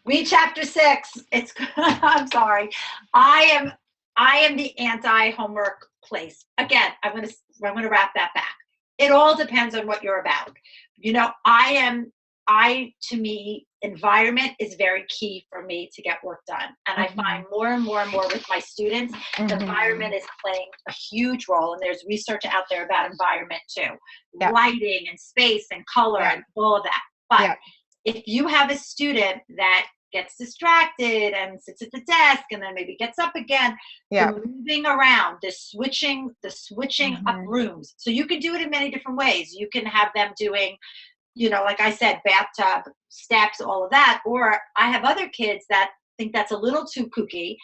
Read chapter 6. It's, I'm sorry. I am the anti-homework place. Again, I'm going to wrap that back. It all depends on what you're about. To me, environment is very key for me to get work done. And I find more and more with my students, environment is playing a huge role. And there's research out there about environment too. Lighting and space and color and all of that. But if you have a student that gets distracted and sits at the desk and then maybe gets up again, the moving around, the switching up rooms. So you can do it in many different ways. You can have them doing, like I said, bathtub, steps, all of that. Or I have other kids that think that's a little too kooky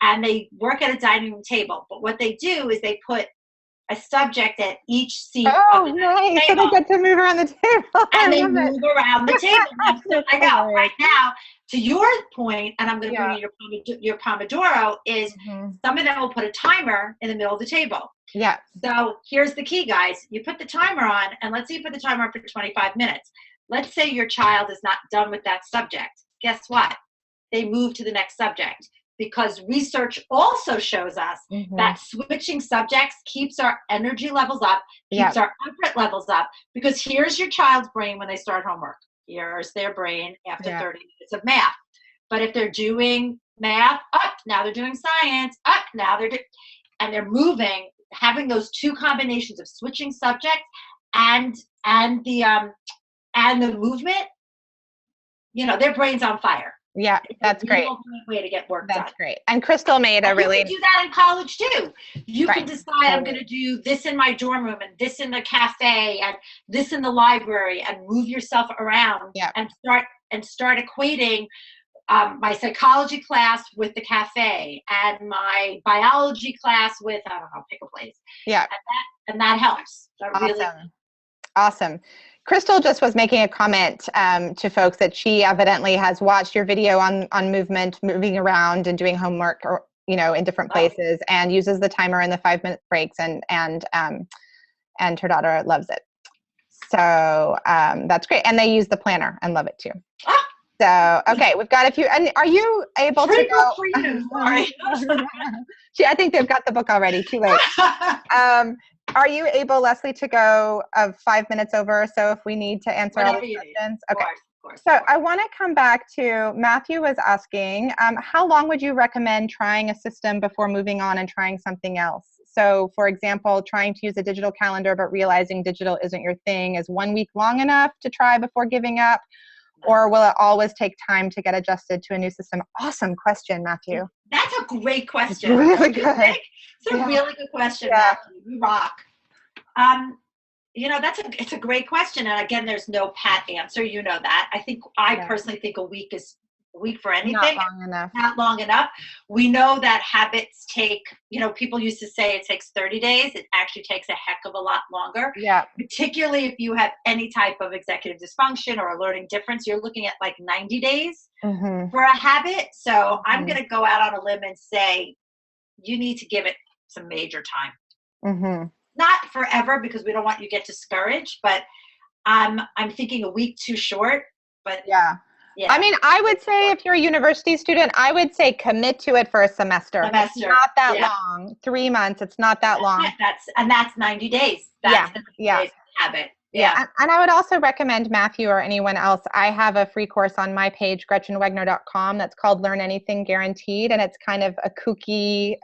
and they work at a dining room table. But what they do is they put a subject at each seat. Oh, nice. So they get to move around the table. And they move around the table. I know. Right now, to your point, and I'm going to bring you your Pomodoro, is some of them will put a timer in the middle of the table. Yeah. So here's the key, guys. You put the timer on, and let's say you put the timer on for 25 minutes. Let's say your child is not done with that subject. Guess what? They move to the next subject. Because research also shows us that switching subjects keeps our energy levels up, keeps our effort levels up, because here's your child's brain when they start homework. Here's their brain after 30 minutes of math. But if they're doing math, now they're doing science, now and they're moving, having those two combinations of switching subjects and the movement, their brain's on fire. Yeah, that's great. Way to get work done. That's great. And Crystal made you can do that in college too. You can decide I'm going to do this in my dorm room and this in the cafe and this in the library and move yourself around and start equating my psychology class with the cafe and my biology class with, I don't know, pick a place. Yeah. And that helps. Awesome. Crystal just was making a comment to folks that she evidently has watched your video on moving around and doing homework or, in different places and uses the timer and the 5-minute breaks and her daughter loves it. So that's great. And they use the planner and love it too. So, okay, we've got a few. And are you able to go? For you. Sorry. I think they've got the book already. Too late. Are you able, Leslie, to go 5 minutes over or so if we need to answer all the questions? Okay. Of course. So I want to come back to Matthew was asking, how long would you recommend trying a system before moving on and trying something else? So, for example, trying to use a digital calendar but realizing digital isn't your thing. Is 1 week long enough to try before giving up? Or will it always take time to get adjusted to a new system? Awesome question, Matthew. That's a great question. It's really good. It's a really good question, Matthew. You rock. It's a great question. And again, there's no pat answer. You know that. I Yeah. personally think a week for Not anything, long enough. not long enough. We know that habits take, people used to say it takes 30 days. It actually takes a heck of a lot longer, Yeah. particularly if you have any type of executive dysfunction or a learning difference. You're looking at like 90 days Mm-hmm. for a habit. So I'm Mm-hmm. going to go out on a limb and say you need to give it some major time. Mm-hmm. Not forever, because we don't want you to get discouraged, but I'm thinking a week too short. But Yeah. I yeah, mean, I would say if you're a university student, I would say commit to it for a semester. It's semester. not that Yeah, long. 3 months. It's not that long. that's 90 days. Yeah. That's the 90 Yeah. days habit. Yeah. Yeah. And I would also recommend Matthew or anyone else. I have a free course on my page, gretchenwegner.com, that's called Learn Anything Guaranteed. And it's kind of a kooky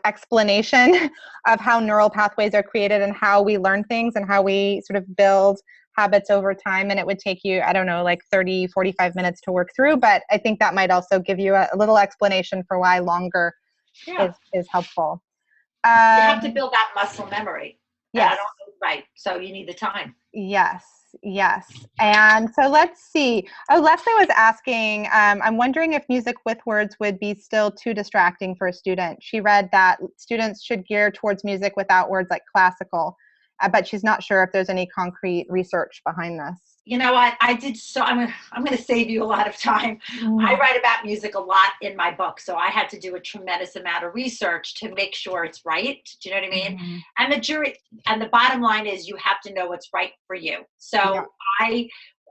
explanation of how neural pathways are created and how we learn things and how we sort of build habits over time. And it would take you, I don't know, like 30, 45 minutes to work through. But I think that might also give you a little explanation for why longer Yeah. is helpful. You have to build that muscle memory. Yes. Right. So you need the time. Yes. Yes. And so let's see. Oh, Leslie was asking, I'm wondering if music with words would be still too distracting for a student. She read that students should gear towards music without words like classical, but she's not sure if there's any concrete research behind this. You know what? I'm going to save you a lot of time. I write about music a lot in my book, so I had to do a tremendous amount of research to make sure it's right. Do you know what I mean? Mm-hmm. And the bottom line is you have to know what's right for you. So yeah.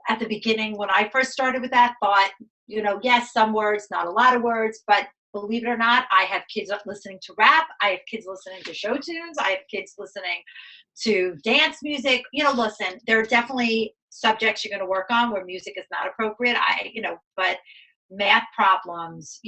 At the beginning, when I first started with that, thought, yes, some words, not a lot of words, but believe it or not, I have kids listening to rap. I have kids listening to show tunes. I have kids listening to dance music. Listen, there are definitely subjects you're going to work on where music is not appropriate. But math problems,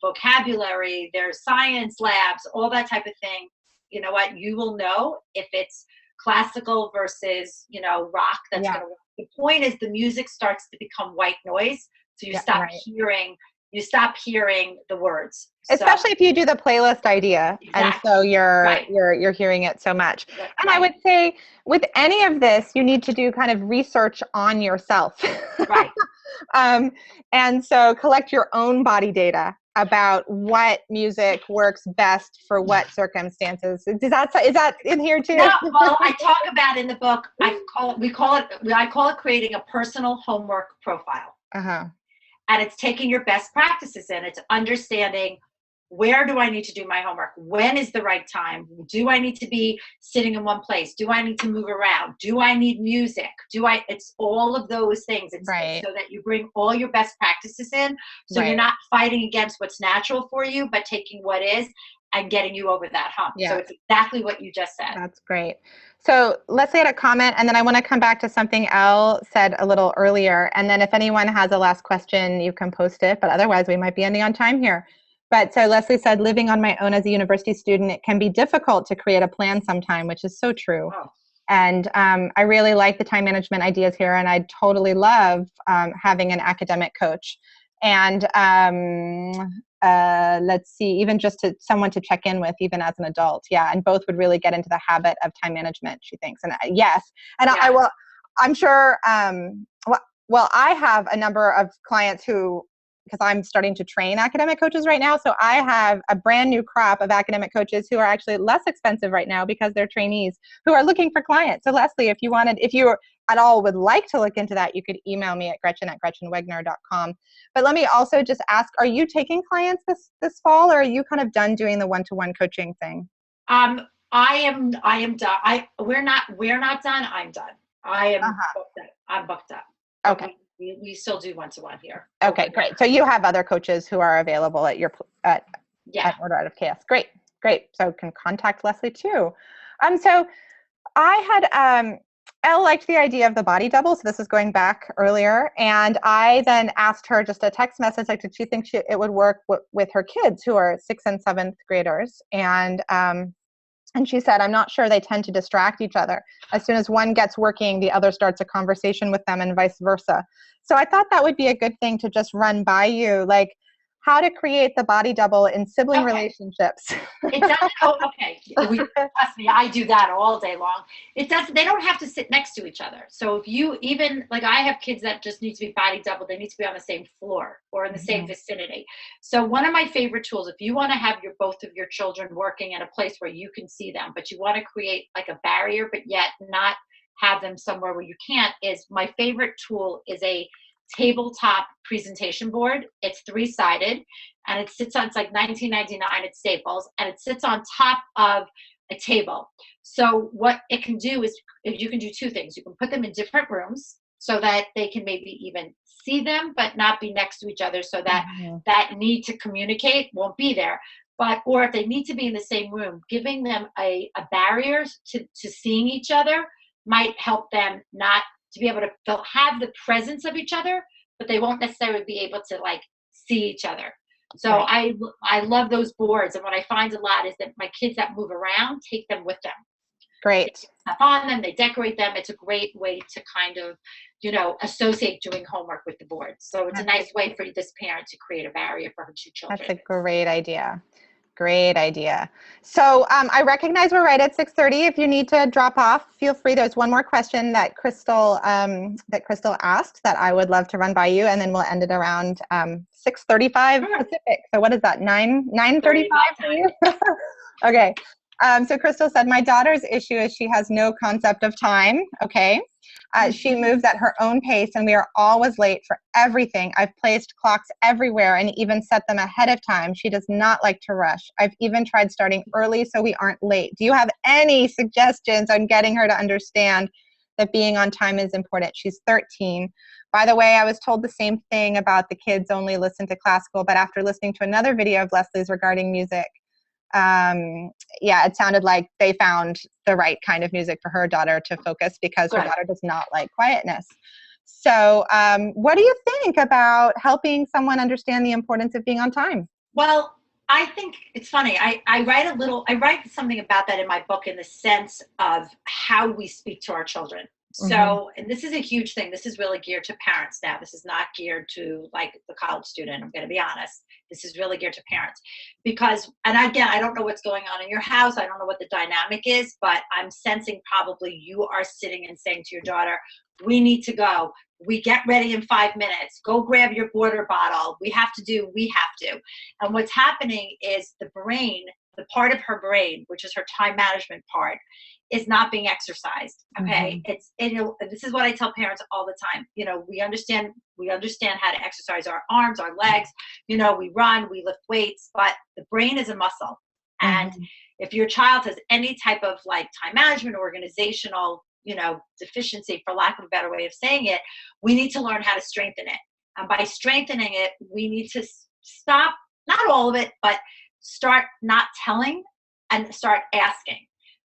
vocabulary, there's science labs, all that type of thing. You know what? You will know if it's classical versus, rock that's going to work. The point is the music starts to become white noise. So you stop hearing the words. Especially if you do the playlist idea. Exactly. And so you're hearing it so much. Right. And I would say with any of this, you need to do kind of research on yourself. Right. And so collect your own body data about what music works best for what circumstances. Is that in here too? No, well, I talk about in the book, I call it creating a personal homework profile. Uh-huh. And it's taking your best practices in. It's understanding, where do I need to do my homework? When is the right time? Do I need to be sitting in one place? Do I need to move around? Do I need music? It's all of those things. It's so that you bring all your best practices in. So you're not fighting against what's natural for you, but taking what is and getting you over that hump. Yeah. So it's exactly what you just said. That's great. So Leslie had a comment, and then I want to come back to something Elle said a little earlier. And then if anyone has a last question, you can post it. But otherwise, we might be ending on time here. But so Leslie said, living on my own as a university student, it can be difficult to create a plan sometime, which is so true. Oh. And I really like the time management ideas here, and I totally love having an academic coach. And let's see, even just someone to check in with, even as an adult. Yeah. And both would really get into the habit of time management, she thinks. And yes. And yeah. I'm sure, well, I have a number of clients because I'm starting to train academic coaches right now. So I have a brand new crop of academic coaches who are actually less expensive right now because they're trainees who are looking for clients. So Leslie, if you at all would like to look into that, you could email me at gretchen@gretchenwegner.com. But let me also just ask, are you taking clients this fall, or are you kind of done doing the one-to-one coaching thing? I am done. We're not done. I'm done. I am booked up. I'm booked up. Okay. We still do one-to-one here. Okay, great. So you have other coaches who are available at at Order Out of Chaos. Great. So can contact Leslie too. So I had Elle liked the idea of the body double. So this is going back earlier, and I then asked her just a text message, like, did she think it would work with her kids who are 6th and 7th graders? And she said, I'm not sure, they tend to distract each other. As soon as one gets working, the other starts a conversation with them and vice versa. So I thought that would be a good thing to just run by you. Like, how to create the body double in sibling relationships. It doesn't. Oh, okay. Trust me, I do that all day long. It doesn't. They don't have to sit next to each other. So if you even like, I have kids that just need to be body double. They need to be on the same floor or in the same vicinity. So one of my favorite tools, if you want to have both of your children working in a place where you can see them, but you want to create like a barrier, but yet not have them somewhere where you can't, is my favorite tool is a tabletop presentation board. It's 3-sided and it sits on, it's like $19.99 at Staples, and it sits on top of a table. So what it can do is, if you can do 2 things, you can put them in different rooms so that they can maybe even see them but not be next to each other, so that that need to communicate won't be there. But or if they need to be in the same room, giving them a barrier to seeing each other might help them not to be able to, they'll have the presence of each other, but they won't necessarily be able to like see each other. So I love those boards. And what I find a lot is that my kids that move around take them with them. Great. They stuff on them, they decorate them. It's a great way to kind of, associate doing homework with the boards. So it's a nice way for this parent to create a barrier for her 2 children. That's a great idea. Great idea. So I recognize we're right at 6:30. If you need to drop off, feel free. There's one more question that Crystal asked that I would love to run by you, and then we'll end it around 6:35 Pacific. So what is that? 9:35 for you? Okay. So Crystal said, my daughter's issue is she has no concept of time. Okay. She moves at her own pace and we are always late for everything. I've placed clocks everywhere and even set them ahead of time. She does not like to rush. I've even tried starting early so we aren't late. Do you have any suggestions on getting her to understand that being on time is important? She's 13. By the way, I was told the same thing about the kids only listen to classical, but after listening to another video of Leslie's regarding music, it sounded like they found the right kind of music for her daughter to focus, because her daughter does not like quietness. So what do you think about helping someone understand the importance of being on time? Well, I think it's funny. I write something about that in my book, in the sense of how we speak to our children. So, and this is a huge thing. This is really geared to parents now. This is not geared to like the college student. I'm going to be honest. This is really geared to parents because, and again, I don't know what's going on in your house. I don't know what the dynamic is, but I'm sensing probably you are sitting and saying to your daughter, we need to go. We get ready in 5 minutes. Go grab your water bottle. We have to. And what's happening is the brain, the part of her brain, which is her time management part, is not being exercised. Okay. This is what I tell parents all the time. We understand how to exercise our arms, our legs, we run, we lift weights, but the brain is a muscle. And if your child has any type of like time management, organizational, deficiency, for lack of a better way of saying it, we need to learn how to strengthen it. And by strengthening it, we need to stop, not all of it, but start not telling and start asking,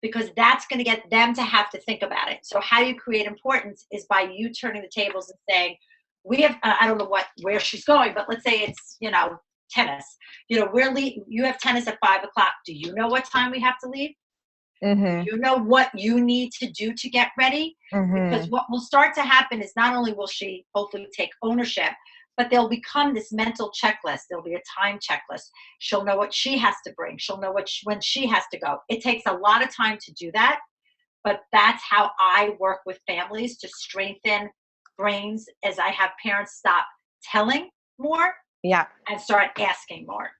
because that's going to get them to have to think about it. So how you create importance is by you turning the tables and saying, we have, I don't know where she's going, but let's say it's, tennis. You have tennis at 5 o'clock. Do you know what time we have to leave? You know what you need to do to get ready? Because what will start to happen is not only will she hopefully take ownership, but they'll become this mental checklist. There'll be a time checklist. She'll know what she has to bring. She'll know when she has to go. It takes a lot of time to do that, but that's how I work with families to strengthen brains, as I have parents stop telling more and start asking more.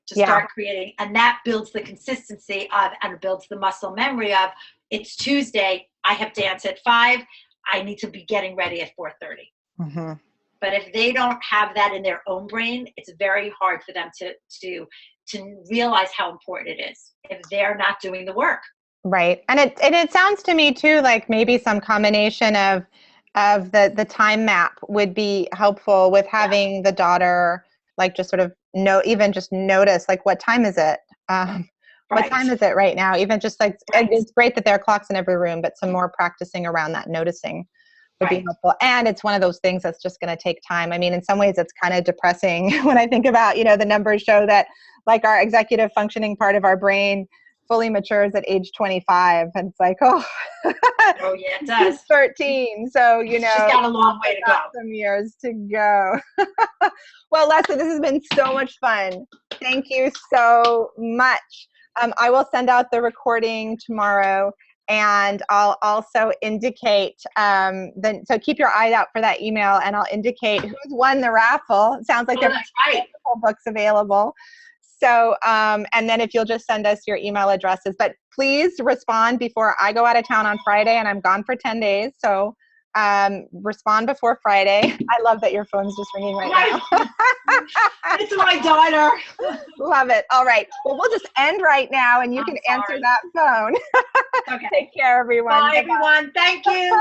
To start creating, and that builds the consistency of, and builds the muscle memory of, it's Tuesday, I have dance at 5, I need to be getting ready at 4:30. But if they don't have that in their own brain, it's very hard for them to realize how important it is if they're not doing the work. Right. And it sounds to me too like maybe some combination of the time map would be helpful with having the daughter like just sort of just notice like, what time is it? What time is it right now? Even just like, it's great that there are clocks in every room, but some more practicing around that noticing would be helpful. And it's one of those things that's just going to take time. I mean, in some ways it's kind of depressing when I think about, the numbers show that like our executive functioning part of our brain fully matures at age 25. And it's like, oh, Oh yeah, it does. she's 13. So, She's got a long way to go. Some years to go. Well, Leslie, this has been so much fun. Thank you so much. I will send out the recording tomorrow, and I'll also indicate, so keep your eye out for that email, and I'll indicate who's won the raffle. It sounds like there are multiple books available. So, and then if you'll just send us your email addresses, but please respond before I go out of town on Friday, and I'm gone for 10 days. So respond before Friday. I love that your phone's just ringing right now. It's my daughter. Love it. All right. Well, we'll just end right now, and you can answer that phone. Okay. Take care, everyone. Bye, everyone. Thank you.